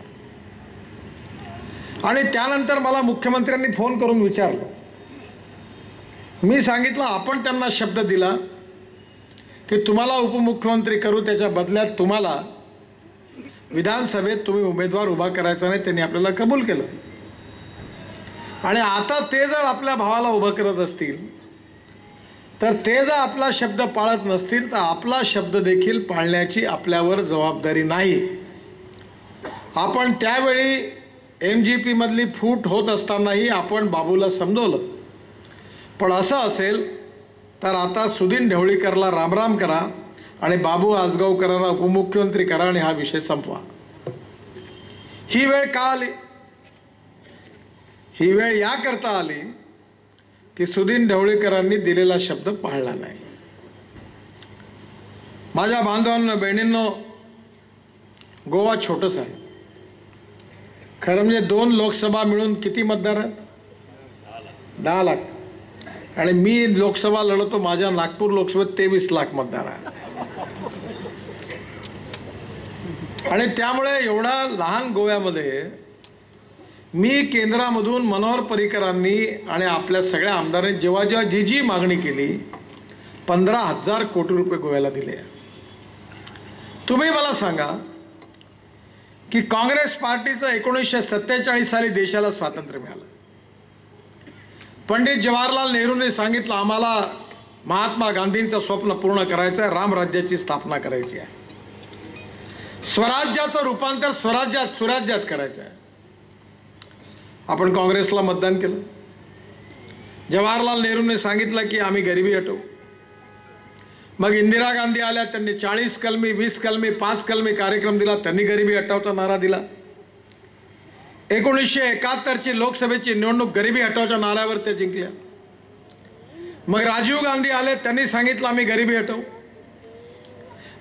आणि त्यानंतर मला मुख्यमंत्र्यांनी फोन करून विचारलं. मी सांगितलं आपण त्यांना शब्द दिला की तुम्हाला उपमुख्यमंत्री करू, त्याच्या बदल्यात तुम्हाला विधानसभेत तुम्ही उमेदवार उभा करायचा नाही. त्यांनी आपल्याला कबूल केलं, आणि आता ते जर आपल्या भावाला उभं करत असतील तर ते जर आपला शब्द पाळत नसतील तर आपला शब्द देखील पाळण्याची आपल्यावर जबाबदारी नाही. आपण त्यावेळी MGP मधली फूट होत असतानाही आपण बाबूला समजवलं. पण असं असेल तर आता सुदीन ढवळीकरला रामराम करा आणि बाबू आसगावकरांना उपमुख्यमंत्री करा आणि हा विषय संपवा. ही वेळ का आली? ही वेळ याकरता आली की सुदीन ढवळीकरांनी दिलेला शब्द पाळला नाही. माझ्या बांधवांनो, बहिणींनो, गोवा छोटंच आहे. खरं म्हणजे 2 लोकसभा मिळून किती मतदार आहेत? 10 लाख. आणि मी लोकसभा लढवतो, माझ्या नागपूर लोकसभेत 23 लाख मतदार आहेत. आणि त्यामुळे एवढा लहान गोव्यामध्ये मी केंद्रामधून मनोहर पर्रीकरांनी आणि आपल्या सगळ्या आमदारांनी जेव्हा जी मागणी केली, 15,000 कोटी रुपये गोव्याला दिले. तुम्ही मला सांगा की काँग्रेस पार्टीचं 1947 साली देशाला स्वातंत्र्य मिळालं. पंडित जवाहरलाल नेहरूंनी सांगितलं आम्हाला महात्मा गांधींचं स्वप्न पूर्ण करायचं आहे, रामराज्याची स्थापना करायची आहे, स्वराज्याचं रूपांतर सुराज्यात करायचं आहे. आपण काँग्रेसला मतदान केलं. जवाहरलाल नेहरूंनी सांगितलं की आम्ही गरिबी हटवू. मग इंदिरा गांधी आल्या, त्यांनी 40 कलमी, 20 कलमी, 5 कलमी कार्यक्रम दिला, त्यांनी गरिबी हटवचा नारा दिला. 1971ची लोकसभेची निवडणूक गरिबी हटवच्या नाऱ्यावर ते जिंकल्या. मग राजीव गांधी आले, त्यांनी सांगितलं आम्ही गरिबी हटवू.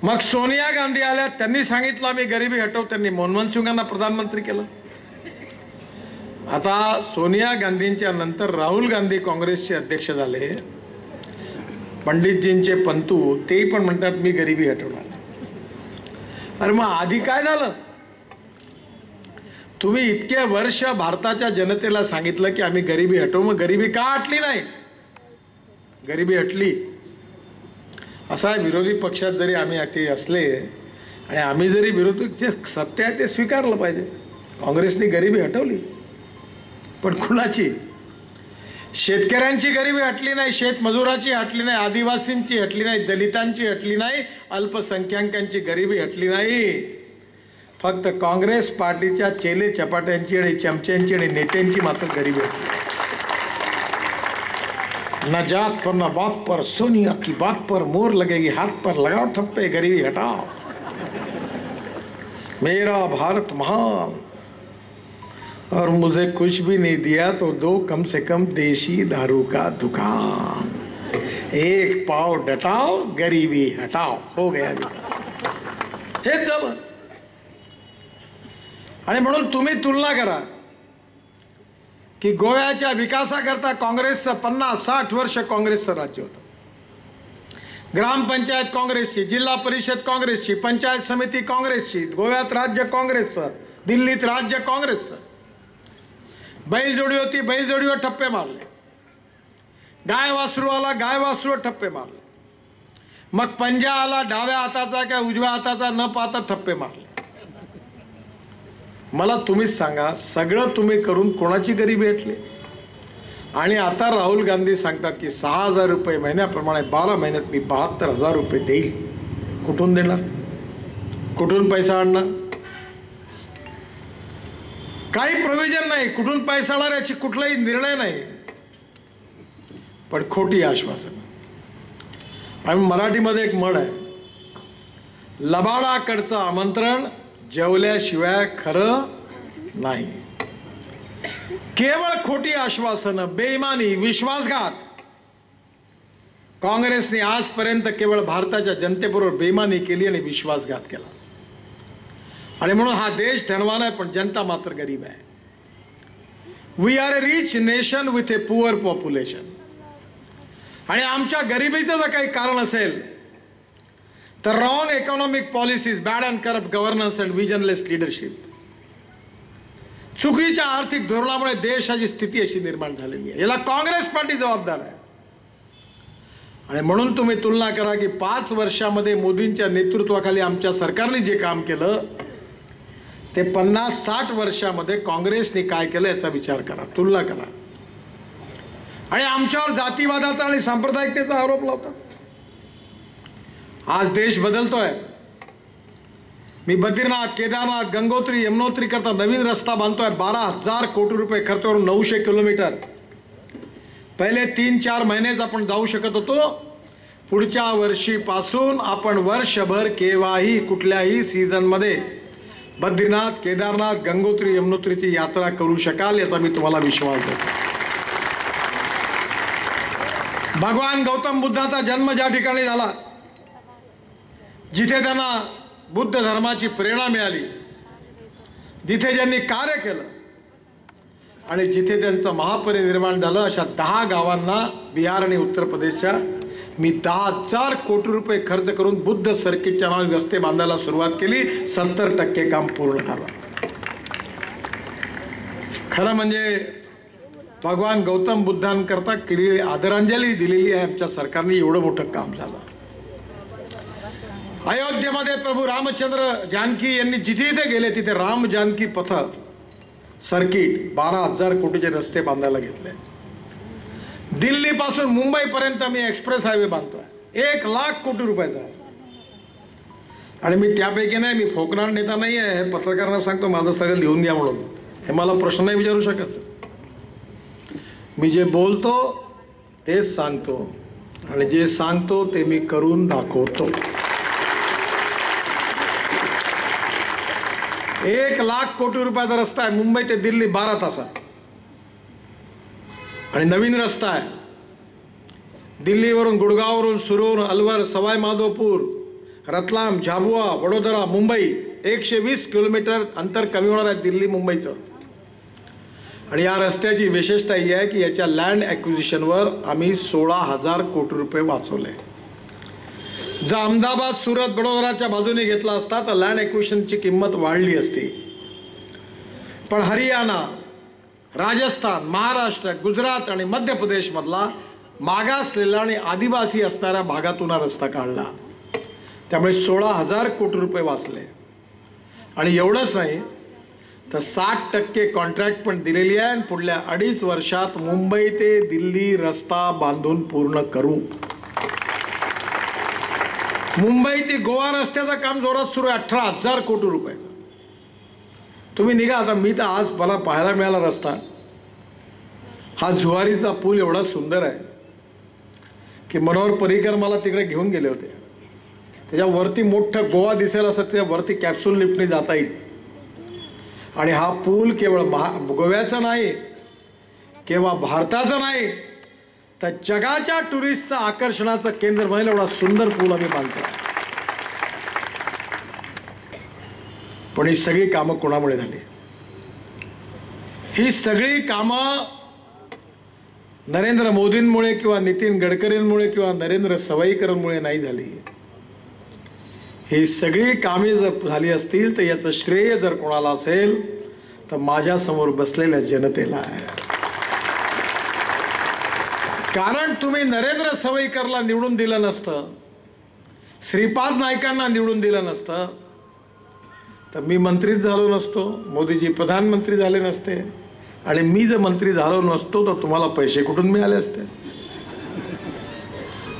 मग सोनिया गांधी आल्या, त्यांनी सांगितलं आम्ही गरिबी हटवू. त्यांनी मनमोहन सिंगांना प्रधानमंत्री केलं. आता सोनिया गांधींच्या नंतर राहुल गांधी काँग्रेसचे अध्यक्ष झाले. पंडितजींचे पंतू तेही पण म्हणतात मी गरिबी हटवणार. अरे मग आधी काय झालं? तुम्ही इतके वर्ष भारताच्या जनतेला सांगितलं की आम्ही गरिबी हटवू, मग गरिबी का हटली नाही? गरिबी हटली. असा विरोधी पक्षात जरी आम्ही ते असले आणि आम्ही जरी विरोधी जे सत्य आहे ते स्वीकारलं पाहिजे. काँग्रेसने गरिबी हटवली, पण कुणाची? शेतकऱ्यांची गरिबी हटली नाही, शेतमजुराची हटली नाही, आदिवासींची हटली नाही, दलितांची हटली नाही, अल्पसंख्याकांची गरिबी हटली नाही. फक्त काँग्रेस पार्टीच्या चेले चपाट्यांची आणि चमच्यांची आणि नेत्यांची मात्र गरिबी हटली. न जात पर न बात पर, सोनिया की बात पर मोर लगेगी, हाथ पर लगाओ ठप्पे, गरीबी हटाओ. मेरा भारत महान और मुझे कुछ भी नहीं दिया तो दो कम से कम देशी दारू का दुकान, एक पाव डटाओ गरीबी हटाओ. हो गया विकास. हेच झालं. आणि म्हणून तुम्ही तुलना करा की गोव्याच्या विकासाकरता काँग्रेसचं 50-60 वर्ष काँग्रेसचं राज्य होतं. ग्रामपंचायत काँग्रेसची, जिल्हा परिषद काँग्रेसची, पंचायत समिती काँग्रेसची, गोव्यात राज्य काँग्रेसचं, दिल्लीत राज्य काँग्रेसचं. बैलजोडी होती, बैलजोडीवर ठप्पे मारले. गाय वासरू आला, गाय वासरूवर ठप्पे मारले. मग पंजा आला, डाव्या हाताचा किंवा उजव्या हाताचा न पाहता ठप्पे मारले. मला तुम्हीच सांगा, सगळं तुम्ही करून कोणाची गरिबी भेटली? आणि आता राहुल गांधी सांगतात की 6,000 रुपये महिन्याप्रमाणे 12 महिन्यात मी 72,000 रुपये देईल. कुठून देणार? कुठून पैसा आणणार? काही प्रोव्हिजन नाही, कुठून पैसा आणणार याची कुठलाही निर्णय नाही, पण खोटी आश्वासन. आणि मराठीमध्ये एक म्हण आहे, लबाडाकडचं आमंत्रण जेवल्याशिवाय खरं नाही. केवळ खोटी आश्वासनं, बेईमानी, विश्वासघात. काँग्रेसने आजपर्यंत केवळ भारताच्या जनतेबरोबर बेईमानी केली आणि विश्वासघात केला. आणि म्हणून हा देश धनवान आहे पण जनता मात्र गरीब आहे. We are a rich nation with a poor population. आणि आमच्या गरिबीचं जर काही कारण असेल तर wrong economic policies, bad and corrupt governance and visionless leadership. चुकीच्या आर्थिक धोरणामुळे देशाची स्थिती अशी निर्माण झालेली आहे. याला काँग्रेस पार्टी जबाबदार आहे. आणि म्हणून तुम्ही तुलना करा की 5 वर्षामध्ये मोदींच्या नेतृत्वाखाली आमच्या सरकारने जे काम केलं ते 50-60 वर्षामध्ये काँग्रेसने काय केलं याचा विचार करा, तुलना करा. आणि आमच्यावर जातीवादाचा आणि सांप्रदायिकतेचा आरोप लावतात. आज देश बदलतोय. मी बद्रीनाथ, केदारनाथ, गंगोत्री, यमुनोत्री करता नवीन रस्ता बांधतोय. 12,000 कोटी रुपये खर्च करून 900 किलोमीटर. पहिले 3-4 महिनेच आपण जाऊ शकत होतो. पुढच्या वर्षीपासून आपण वर्षभर केव्हाही कुठल्याही सीझनमध्ये बद्रीनाथ, केदारनाथ, गंगोत्री, यमुनोत्रीची यात्रा करू शकाल याचा मी तुम्हाला विश्वास देतो. भगवान गौतम बुद्धाचा जन्म ज्या ठिकाणी झाला, जिथे त्यांना बुद्ध धर्माची प्रेरणा मिळाली, जिथे ज्यांनी कार्य केलं आणि जिथे त्यांचं महापरिनिर्वाण झालं, अशा 10 गावांना बिहार आणि उत्तर प्रदेशच्या मी 10,000 कोटी रुपये खर्च करून बुद्ध सर्किटच्या नावाने रस्ते बांधायला सुरुवात केली. 70% काम पूर्ण झालं. खरं म्हणजे भगवान गौतम बुद्धांकरता केलेली आदरांजली दिलेली आहे आमच्या सरकारने. एवढं मोठं काम झालं. अयोध्येमध्ये प्रभू रामचंद्र जानकी यांनी जिथे जिथे गेले तिथे राम जानकी पथ सर्किट 12,000 कोटीचे रस्ते बांधायला घेतले. दिल्लीपासून मुंबईपर्यंत मी एक्सप्रेस हायवे बांधतोय. 1,00,000 कोटी रुपयाचा. आणि मी त्यापैकी नाही, मी फोकनाट नेता नाही आहे. हे पत्रकारांना सांगतो माझं सगळं लिहून घ्या म्हणून. हे मला प्रश्न नाही विचारू शकत. मी जे बोलतो तेच सांगतो आणि जे सांगतो ते मी करून दाखवतो. 1,00,000 कोटी रुपयाचा रस्ता आहे मुंबई ते दिल्ली 12 तासात. आणि नवीन रस्ता आहे. दिल्लीवरून, गुडगाववरून सुरू होऊन अलवर, सवाई माधोपूर, रतलाम, झाबुआ, वडोदरा, मुंबई 120 किलोमीटर अंतर कमी होणार आहे दिल्ली मुंबईचं. आणि या रस्त्याची विशेषता ही आहे की याच्या लँड ॲक्विजिशनवर आम्ही 16,000 कोटी रुपये वाचवले. जर अहमदाबाद, सुरत, वडोदराच्या बाजूने घेतला असता तर लँड ॲक्विजिशनची किंमत वाढली असती. पण हरियाणा, राजस्थान, महाराष्ट्र, गुजरात आणि मध्य प्रदेशमधला मागासलेला आणि आदिवासी असणाऱ्या भागातून हा रस्ता काढला. त्यामुळे 16,000 कोटी रुपये वाचले. आणि एवढंच नाही तर 60% कॉन्ट्रॅक्ट पण दिलेली आहे आणि पुढल्या 2.5 वर्षात मुंबई ते दिल्ली रस्ता बांधून पूर्ण करू. मुंबई ते गोवा रस्त्याचं काम जोरात सुरू आहे, 18,000 कोटी रुपयाचं. तुम्ही निघा आता. मी तर आज मला पाहायला मिळाला रस्ता, हा जुवारीचा पूल एवढा सुंदर आहे की मनोहर पर्रीकर मला तिकडे घेऊन गेले होते. त्याच्यावरती मोठं गोवा दिसेल असं त्याच्यावरती कॅप्सूल लिफ्टने जाता येईल. आणि हा पूल केवळ गोव्याचा नाही, केवळ भारताचा नाही, तर जगाच्या टुरिस्टचं आकर्षणाचं केंद्र म्हणेल एवढा सुंदर पूल आम्ही बांधतो. पण ही सगळी कामं कोणामुळे झाली? ही सगळी कामं नरेंद्र मोदींमुळे किंवा नितीन गडकरींमुळे किंवा नरेंद्र सवाईकरांमुळे नाही झाली. ही सगळी कामे जर झाली असतील तर याचं श्रेय जर कोणाला असेल तर माझ्यासमोर बसलेल्या जनतेला आहे. कारण तुम्ही नरेंद्र सवाईकरला निवडून दिलं नसतं, श्रीपाद नाईकांना निवडून दिलं नसतं, तर मी मंत्रीच झालो नसतो, मोदीजी प्रधानमंत्री झाले नसते, आणि मी जर मंत्री झालो नसतो तर तुम्हाला पैसे कुठून मिळाले असते.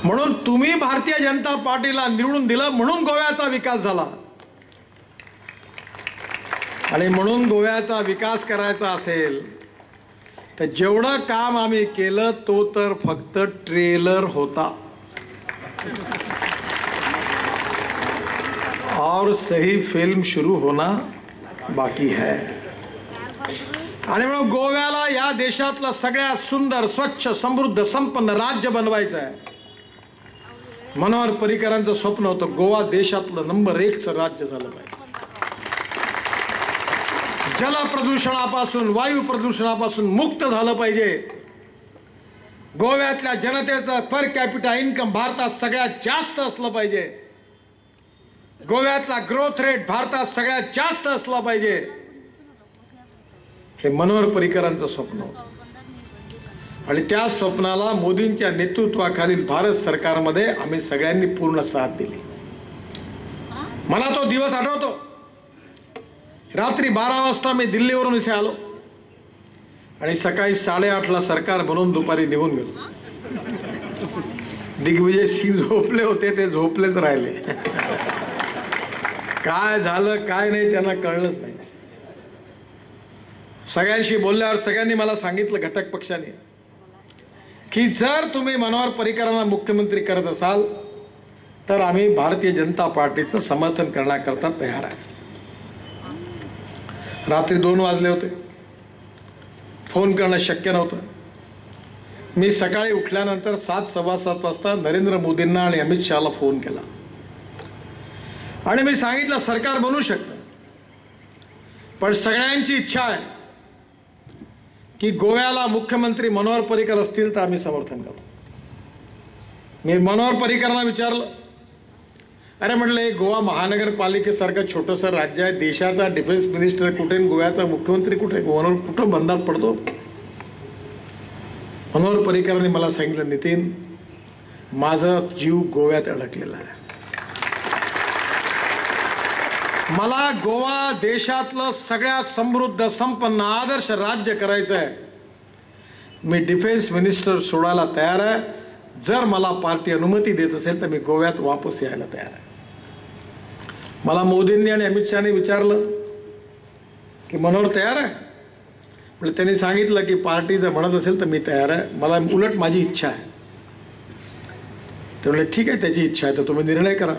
म्हणून तुम्ही भारतीय जनता पार्टीला निवडून दिलं, म्हणून गोव्याचा विकास झाला. आणि म्हणून गोव्याचा विकास करायचा असेल तर जेवढं काम आम्ही केलं तो तर फक्त ट्रेलर होता, और सही फिल्म शुरू होना बाकी है. आणि म्हणून गोव्याला या देशातलं सगळ्यात सुंदर, स्वच्छ, समृद्ध, संपन्न राज्य बनवायचं आहे. मनोहर पर्रीकरांचं स्वप्न होतं गोवा देशातलं नंबर 1चं राज्य झालं पाहिजे. जल प्रदूषणापासून, वायू प्रदूषणापासून मुक्त झालं पाहिजे. गोव्यातल्या जनतेचं पर कॅपिटा इन्कम भारतात सगळ्यात जास्त असलं पाहिजे. गोव्यातला ग्रोथ रेट भारतात सगळ्यात जास्त असला पाहिजे. हे मनोहर पर्रीकरांचं स्वप्न होतं. आणि त्या स्वप्नाला मोदींच्या नेतृत्वाखालील भारत सरकारमध्ये आम्ही सगळ्यांनी पूर्ण साथ दिली. मला तो दिवस आठवतो. रात्री 12 वाजता मी दिल्लीवरून इथे आलो आणि सकाळी 8:30ला सरकार बनवून दुपारी निघून गेलो. दिग्विजय सिंग झोपले होते, ते झोपलेच राहिले. काय झालं काय नाही त्यांना कळलंच नाही. सगळ्यांशी बोलल्यावर सगळ्यांनी मला सांगितलं, घटक पक्षाने, की जर तुम्ही मनोहर पर्रीकरांना मुख्यमंत्री करत असाल तर आम्ही भारतीय जनता पार्टीचं समर्थन करण्याकरता तयार आहे. रात्री 2 वाजले होते. फोन करणं शक्य नव्हतं. मी सकाळी उठल्यानंतर 7, 7:15 वाजता नरेंद्र मोदींना आणि अमित शहाला फोन केला आणि मी सांगितलं सरकार बनू शकतं, पण सगळ्यांची इच्छा आहे की गोव्याला मुख्यमंत्री मनोहर पर्रीकर असतील तर आम्ही समर्थन करू. मी मनोहर पर्रीकरांना विचारलं, अरे म्हटलं हे गोवा महानगरपालिकेसारखं छोटंसं राज्य आहे, देशाचा डिफेन्स मिनिस्टर कुठे, गोव्याचा मुख्यमंत्री कुठे, गोव्यावर कुठं बंधात पडतो? मनोहर पर्रीकरांनी मला सांगितलं, नितीन, माझा जीव गोव्यात अडकलेला आहे. मला गोवा देशातलं सगळ्यात समृद्ध, संपन्न, आदर्श राज्य करायचं आहे. मी डिफेन्स मिनिस्टर सोडायला तयार आहे. जर मला पार्टी अनुमती देत असेल तर मी गोव्यात वापस यायला तयार आहे. मला मोदींनी आणि अमित शहाने विचारलं की मनोहर तयार आहे? म्हणजे त्यांनी सांगितलं की पार्टी जर म्हणत असेल तर मी तयार आहे, मला उलट माझी इच्छा आहे. ते म्हणले ठीक आहे, त्याची इच्छा आहे तर तुम्ही निर्णय करा.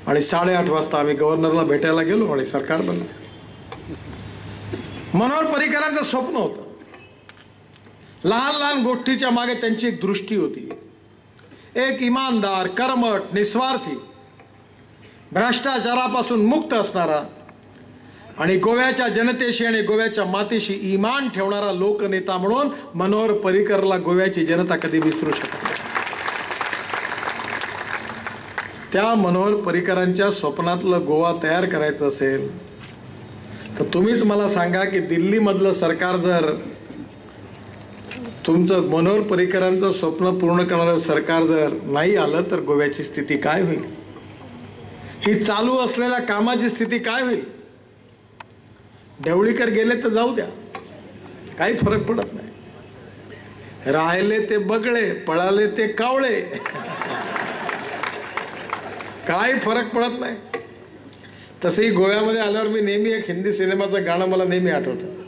आणि 8:30 वाजता आम्ही गव्हर्नरला भेटायला गेलो आणि सरकार बनलं. मनोहर पर्रीकरांचं स्वप्न होतं. लहान लहान गोष्टीच्या मागे त्यांची एक दृष्टी होती. एक इमानदार, कर्मठ, निस्वार्थी, भ्रष्टाचारापासून मुक्त असणारा आणि गोव्याच्या जनतेशी आणि गोव्याच्या मातीशी इमान ठेवणारा लोकनेता म्हणून मनोहर पर्रीकरला गोव्याची जनता कधी विसरू शकत नाही. त्या मनोहर पर्रीकरांच्या स्वप्नातलं गोवा तयार करायचं असेल तर तुम्हीच मला सांगा की दिल्लीमधलं सरकार जर तुमचं मनोहर पर्रीकरांचं स्वप्न पूर्ण करणारं सरकार जर नाही आलं तर गोव्याची स्थिती काय होईल? ही चालू असलेल्या कामाची स्थिती काय होईल? ढवळीकर गेले तर जाऊ द्या, काही फरक पडत नाही. राहिले ते बगळे, पळाले ते कावळे, काही फरक पडत नाही. तसंही गोव्यामध्ये आल्यावर मी नेहमी एक हिंदी सिनेमाचं गाणं मला नेहमी आठवतं.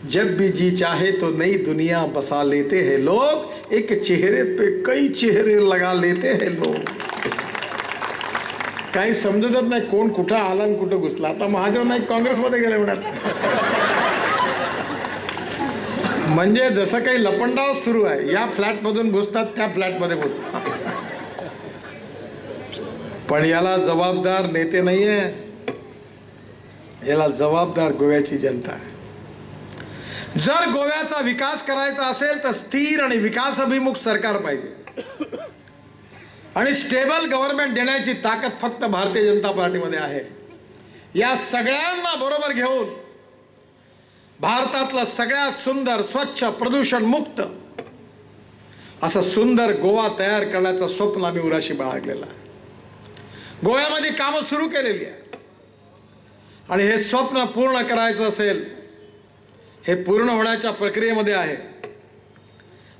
जब भी जी चाहे तो नई दुनिया बसा लेते हैं लोग, एक चेहरे पे कई चेहरे लगा लेते हैं लोग. काही समजतच नाही कोण कुठं आला आणि कुठं घुसला. आता महादेव नाईक काँग्रेसमध्ये गेले म्हणत, म्हणजे जसं काही लपंडाव सुरू आहे, या फ्लॅटमधून घुसतात त्या फ्लॅटमध्ये घुसतात. पण याला जबाबदार नेते नाहीये, याला जबाबदार गोव्याची जनता आहे. जर गोव्याचा विकास करायचा असेल तर स्थिर आणि विकास अभिमुख सरकार पाहिजे आणि स्टेबल गव्हर्नमेंट देण्याची ताकद फक्त भारतीय जनता पार्टीमध्ये आहे. या सगळ्यांना बरोबर घेऊन भारतातलं सगळ्यात सुंदर, स्वच्छ, प्रदूषण मुक्त असं सुंदर गोवा तयार करण्याचं स्वप्न आम्ही उराशी बाळगलेलं आहे. गोव्यामध्ये कामं सुरू केलेली आहे आणि हे स्वप्न पूर्ण करायचं असेल, हे पूर्ण होण्याच्या प्रक्रियेमध्ये आहे,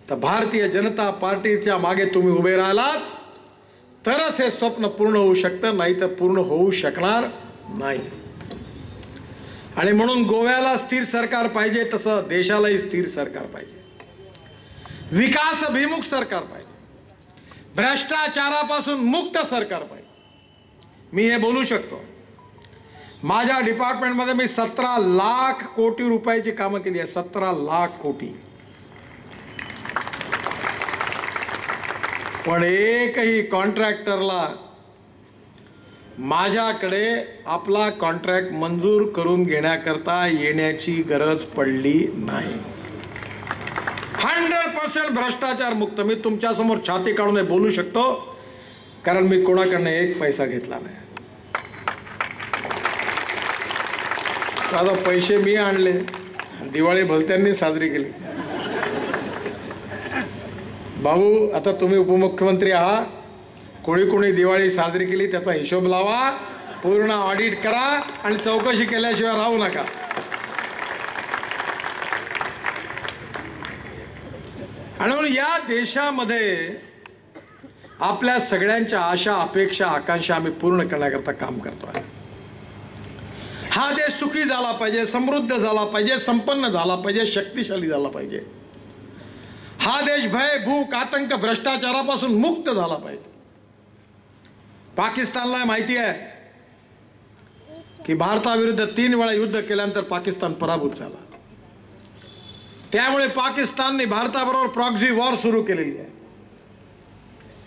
तर भारतीय जनता पार्टीच्या मागे तुम्ही उभे राहिलात तरच हे स्वप्न पूर्ण होऊ शकतं, नाही तर पूर्ण होऊ शकणार नाही. आणि म्हणून गोव्याला स्थिर सरकार पाहिजे, तसं देशालाही स्थिर सरकार पाहिजे, विकास अभिमुख सरकार पाहिजे, भ्रष्टाचारापासून मुक्त सरकार पाहिजे. मी हे बोलू शकतो. माझ्या डिपार्टमेंटमध्ये मी 17 लाख कोटी रुपयाची कामं केली आहे. 17 लाख कोटी. पण एकही कॉन्ट्रॅक्टरला माझ्याकडे आपला कॉन्ट्रॅक्ट मंजूर करून घेण्याकरता येण्याची गरज पडली नाही. 100% भ्रष्टाचार मुक्त. मी तुमच्यासमोर छाती काढून बोलू शकतो, कारण मी कोणाकडनं एक पैसा घेतला नाही. आता पैसे मी आणले, दिवाळी भलत्यांनी साजरी केली. भाऊ, आता तुम्ही उपमुख्यमंत्री आहात, कोणी कोणी दिवाळी साजरी केली त्याचा हिशोब लावा, पूर्ण ऑडिट करा आणि चौकशी केल्याशिवाय राहू नका. आणि म्हणून या देशामध्ये आपल्या सगळ्यांच्या आशा, अपेक्षा, आकांक्षा आम्ही पूर्ण करण्याकरता काम करतोय. हा देश सुखी झाला पाहिजे, समृद्ध झाला पाहिजे, संपन्न झाला पाहिजे, शक्तिशाली झाला पाहिजे. हा देश भय, भूक, आतंक, भ्रष्टाचारापासून मुक्त झाला पाहिजे. पाकिस्तानला माहिती आहे की भारताविरुद्ध 3 वेळा युद्ध केल्यानंतर पाकिस्तान पराभूत झाला. त्यामुळे पाकिस्तानने भारताबरोबर प्रॉक्सी वॉर सुरू केलेली आहे.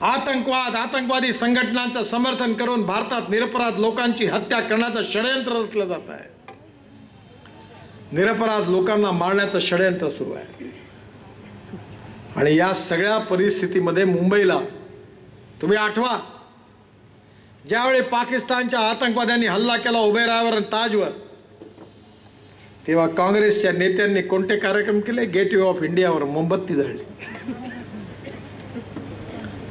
आतंकवाद, आतंकवादी संघटनांचं समर्थन करून भारतात निरपराध लोकांची हत्या करण्याचं षडयंत्र रचलं जात आहे. निरपराध लोकांना मारण्याचं षडयंत्र सुरू आहे. आणि या सगळ्या परिस्थितीमध्ये मुंबईला तुम्ही आठवा, ज्यावेळी पाकिस्तानच्या आतंकवाद्यांनी हल्ला केला उबेरावर आणि ताजवर, तेव्हा काँग्रेसच्या नेत्यांनी कोणते कार्यक्रम केले? गेटवे ऑफ इंडियावर मोमबत्ती जाळली.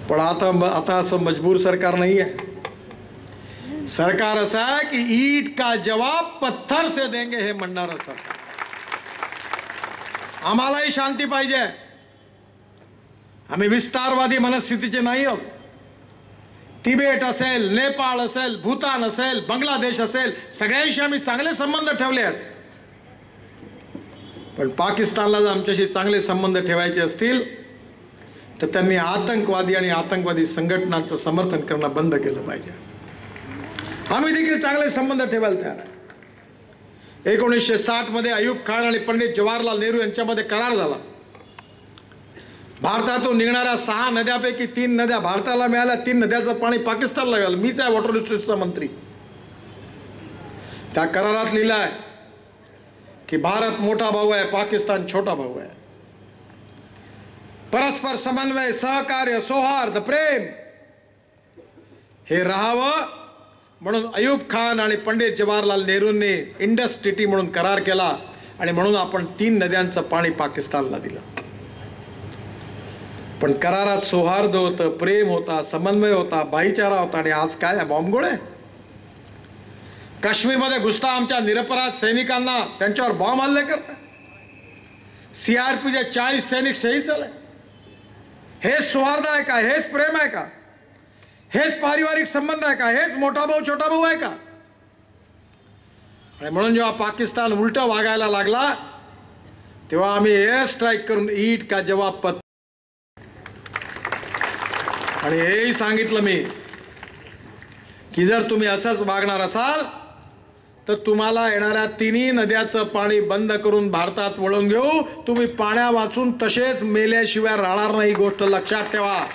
पण आता असं मजबूर सरकार नाही आहे. सरकार असं आहे की ईट का जवाब पत्थर से देंगे हे म्हणणारं सरकार. आम्हालाही शांती पाहिजे. आम्ही विस्तारवादी मनस्थितीचे नाही आहोत. तिबेट असेल, नेपाळ असेल, भूतान असेल, बांगलादेश असेल, सगळ्यांशी आम्ही चांगले संबंध ठेवले आहेत. पण पाकिस्तानला जर आमच्याशी चांगले संबंध ठेवायचे असतील तर त्यांनी आतंकवादी आणि आतंकवादी संघटनांचं समर्थन करणं बंद केलं पाहिजे. आम्ही देखील चांगले संबंध ठेवायला तयार आहे. 1960 मध्ये अयूब खान आणि पंडित जवाहरलाल नेहरू यांच्यामध्ये करार झाला. भारतातून निघणाऱ्या 6 नद्यापैकी 3 नद्या भारताला मिळाल्या, 3 नद्याचं पाणी पाकिस्तानला मिळालं. मीच आहे वॉटर रिसोर्सचा मंत्री. त्या करारात लिहिलं आहे की भारत मोठा भाऊ आहे, पाकिस्तान छोटा भाऊ आहे. परस्पर समन्वय, सहकार्य, सौहार्द, प्रेम हे राहावं म्हणून अयूब खान आणि पंडित जवाहरलाल नेहरूंनी इंडस ट्रीटी म्हणून करार केला आणि म्हणून आपण 3 नद्यांचं पाणी पाकिस्तानला दिलं. पण करारात सौहार्द होतं, प्रेम होता, समन्वय होता, भाईचारा होता. आणि आज काय बॉम्बगोळे? काश्मीरमध्ये घुसता आमच्या निरपराध सैनिकांना त्यांच्यावर बॉम्ब हल्ले करता, CRPचे 40 सैनिक शहीद झाले. हेच सौहार्द आहे का? हेच प्रेम आहे का? हेच पारिवारिक संबंध आहे का? हेच मोठा भाऊ छोटा भाऊ आहे का? आणि म्हणून जेव्हा पाकिस्तान उलट वागायला लागला तेव्हा आम्ही एअर स्ट्राईक करून ईट का जवाब पत, आणि हेही सांगितलं मी की जर तुम्ही असंच वागणार असाल तर तुम्हाला येणाऱ्या तिन्ही नद्याचं पाणी बंद करून भारतात वळवून घेऊ. तुम्ही पाण्या वाचून तसेच मेल्याशिवाय राहणार नाही. गोष्ट लक्षात ठेवा.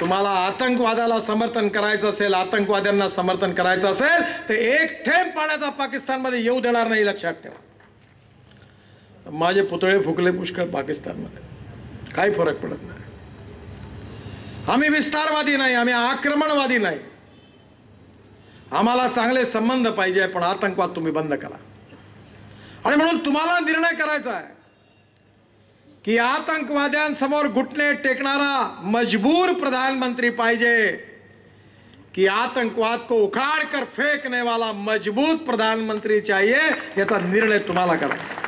तुम्हाला आतंकवादाला समर्थन करायचं असेल, आतंकवाद्यांना समर्थन करायचं असेल तर एक थेंब पाण्याचा पाकिस्तानमध्ये येऊ देणार नाही. लक्षात ठेवा. माझे पुतळे फुकले पुष्कळ पाकिस्तानमध्ये, काही फरक पडत नाही. आम्ही विस्तारवादी नाही, आम्ही आक्रमणवादी नाही. आम्हाला चांगले संबंध पाहिजे, पण आतंकवाद तुम्ही बंद करा. आणि म्हणून तुम्हाला निर्णय करायचा आहे की आतंकवाद्यांसमोर घुटणे टेकणारा मजबूर प्रधानमंत्री पाहिजे कि आतंकवाद को उखाड़ कर फेंकने वाला मजबूत प्रधानमंत्री चाहिए. याचा निर्णय तुम्हाला करायचा.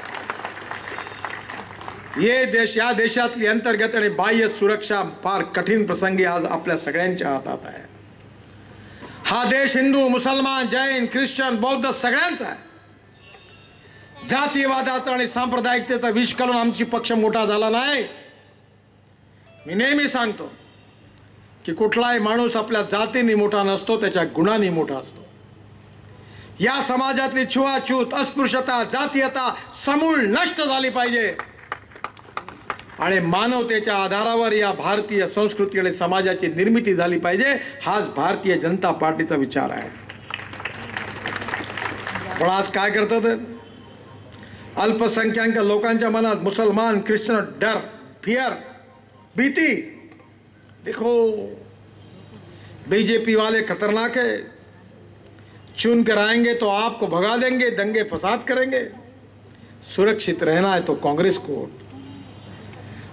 ये देश, या देशातली अंतर्गत आणि बाह्य सुरक्षा फार कठीण प्रसंगी आज आपल्या सगळ्यांच्या हातात आहे. हा देश हिंदू, मुसलमान, जैन, ख्रिश्चन, बौद्ध सगळ्यांचा आहे. जातीवादाचा आणि सांप्रदायिकतेचा विष घालून आमची पक्ष मोठा झाला नाही. मी नेहमी सांगतो की कुठलाही माणूस आपल्या जातीने मोठा नसतो, त्याच्या गुणांनी मोठा असतो. या समाजातली छुआछूत, अस्पृश्यता, जातीयता समूळ नष्ट झाली पाहिजे आणि मानवतेच्या आधारावर या भारतीय संस्कृती आणि समाजाची निर्मिती झाली पाहिजे. हाच भारतीय जनता पार्टीचा विचार आहे. पण आज काय करतात? अल्पसंख्याक लोकांच्या मनात मुसलमान, ख्रिश्चन डर, फियर, भीती. देखो बीजेपी वाले खतरनाक है, चुन कर आएंगे तो आपको भगा देंगे, दंगे फसाद करेंगे. सुरक्षित रहना है तो काँग्रेस को.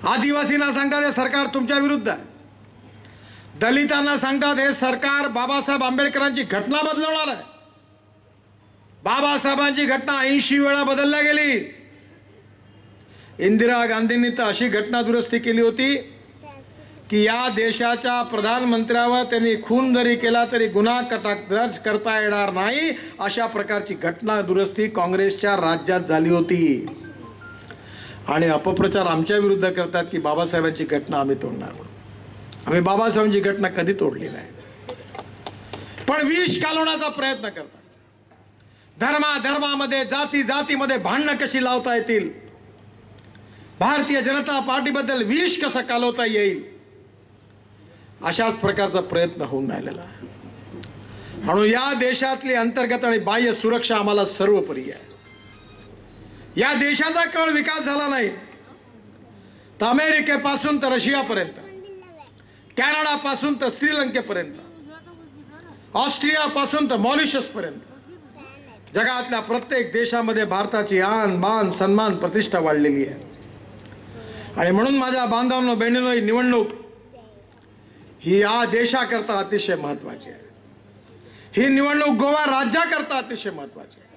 आदिवासींना सांगतात हे सरकार तुमच्या विरुद्ध आहे. दलितांना सांगतात हे सरकार बाबासाहेब आंबेडकरांची घटना बदलवणार आहे. बाबासाहेबांची घटना 80 वेळा बदलल्या गेली. इंदिरा गांधींनी तर अशी घटना दुरुस्ती केली होती की या देशाच्या प्रधानमंत्र्यावर त्यांनी खून जरी केला तरी गुन्हा दर्ज करता येणार नाही. अशा प्रकारची घटना दुरुस्ती काँग्रेसच्या राज्यात झाली होती. आणि अपप्रचार आमच्या विरुद्ध करतात की बाबासाहेबांची घटना आम्ही तोडणार. आम्ही बाबासाहेबांची घटना कधी तोडली नाही, पण विष घालवण्याचा प्रयत्न करतात. धर्मामध्ये, जातीमध्ये भांडणं कशी लावता येतील, भारतीय जनता पार्टीबद्दल विष कसं कालवता येईल, अशाच प्रकारचा प्रयत्न होऊन राहिलेला आहे. म्हणून या देशातली अंतर्गत आणि बाह्य सुरक्षा आम्हाला सर्वोपरी आहे. या देशाचा केवळ विकास झाला नाही तर अमेरिकेपासून तर रशियापर्यंत, कॅनडापासून तर श्रीलंकेपर्यंत, ऑस्ट्रियापासून तर मॉरिशसपर्यंत जगातल्या प्रत्येक देशामध्ये भारताची आन बान सन्मान प्रतिष्ठा वाढलेली आहे. आणि म्हणून माझ्या बांधवांनो, बहिणींनो, ही निवडणूक ही या देशाकरता अतिशय महत्वाची आहे. ही निवडणूक गोवा राज्याकरता अतिशय महत्वाची आहे.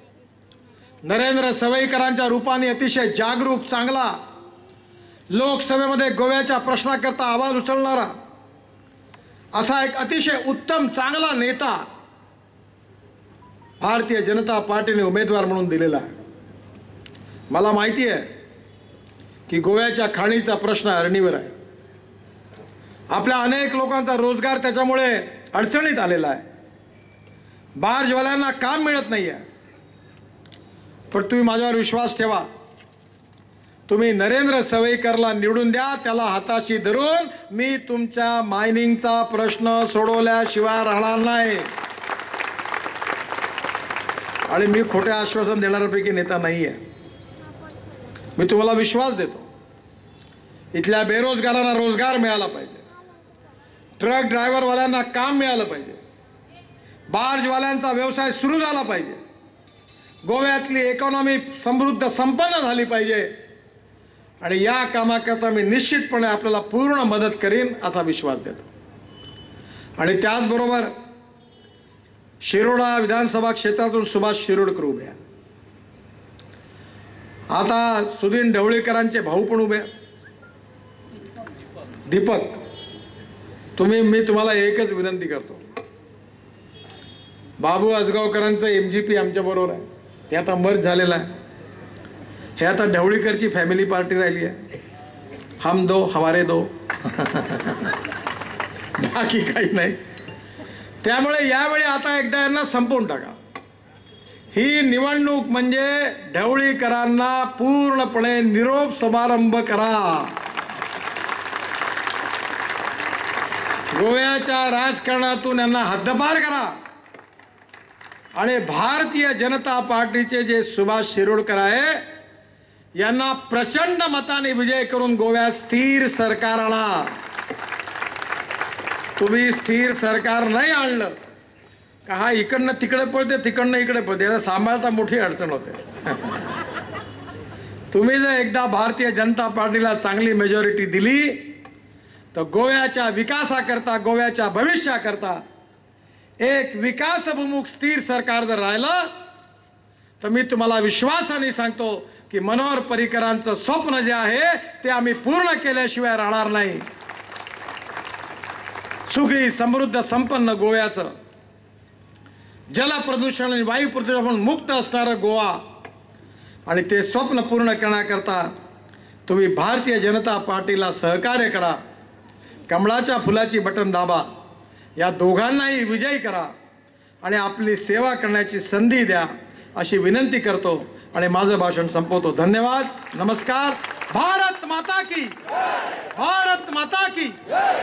नरेंद्र सवईकरांच्या रूपाने अतिशय जागरूक, चांगला, लोकसभेमध्ये गोव्याच्या प्रश्नाकरता आवाज उचलणारा असा एक अतिशय उत्तम, चांगला नेता भारतीय जनता पार्टीने उमेदवार म्हणून दिलेला आहे. मला माहिती आहे की गोव्याच्या खाणीचा प्रश्न अरणीवर आहे. आपल्या अनेक लोकांचा रोजगार त्याच्यामुळे अडचणीत आलेला आहे. बार्जवाल्यांना काम मिळत नाही आहे. पण तुम्ही माझ्यावर विश्वास ठेवा, तुम्ही नरेंद्र सवईकरला निवडून द्या. त्याला हाताशी धरून मी तुमच्या मायनिंगचा प्रश्न सोडवल्याशिवाय राहणार नाही. आणि मी खोटे आश्वासन देणाऱ्यापैकी नेता नाही आहे. मी तुम्हाला विश्वास देतो, इथल्या बेरोजगारांना रोजगार मिळाला पाहिजे, ट्रक ड्रायव्हरवाल्यांना काम मिळालं पाहिजे, बार्जवाल्यांचा व्यवसाय सुरू झाला पाहिजे, गोव्यातली इकॉनॉमी समृद्ध संपन्न झाली पाहिजे. आणि या कामाकरता मी निश्चितपणे आपल्याला पूर्ण मदत करीन असा विश्वास देतो. आणि त्याचबरोबर शिरोडा विधानसभा क्षेत्रातून सुभाष शिरोडकर उभे आहेत. आता सुधीर ढवळीकरांचे भाऊ पण उभे आहेत. दीपक, मी तुम्हाला एकच विनंती करतो. बाबू आजगावकरांचं MGP आमच्या बरोबर आहे, ते आता मर्ज झालेला आहे. हे आता ढवळीकरची फॅमिली पार्टी राहिली आहे. हम दो हमारे दो बाकी काही नाही. त्यामुळे यावेळी आता एकदा यांना संपवून टाका. ही निवडणूक म्हणजे ढवळीकरांना पूर्णपणे निरोप समारंभ करा. गोव्याच्या राजकारणातून यांना हद्दपार करा आणि भारतीय जनता पार्टीचे जे सुभाष शिरोडकर आहे यांना प्रचंड मताने विजय करून गोव्यात स्थिर सरकार आणा. तुम्ही स्थिर सरकार नाही आणलं का हा इकडनं तिकडे पळते, तिकडनं इकडे पळते, याला सांभाळता मोठी अडचण होते. तुम्ही जर एकदा भारतीय जनता पार्टीला चांगली मेजॉरिटी दिली तर गोव्याच्या विकासाकरता, गोव्याच्या भविष्याकरता एक विकासभिमुख स्थिर सरकार जर राहिलं तर मी तुम्हाला विश्वासाने सांगतो की मनोहर पर्रीकरांचं स्वप्न जे आहे ते आम्ही पूर्ण केल्याशिवाय राहणार नाही. सुखी समृद्ध संपन्न गोव्याचं, जलप्रदूषण आणि वायू प्रदूषण मुक्त असणारं गोवा आणि ते स्वप्न पूर्ण करण्याकरता तुम्ही भारतीय जनता पार्टीला सहकार्य करा. कमळाच्या फुलाची बटन दाबा. या दोघांनाही विजयी करा आणि आपली सेवा करण्याची संधी द्या अशी विनंती करतो आणि माझं भाषण संपवतो. धन्यवाद. नमस्कार. भारत माता की, भारत माता की.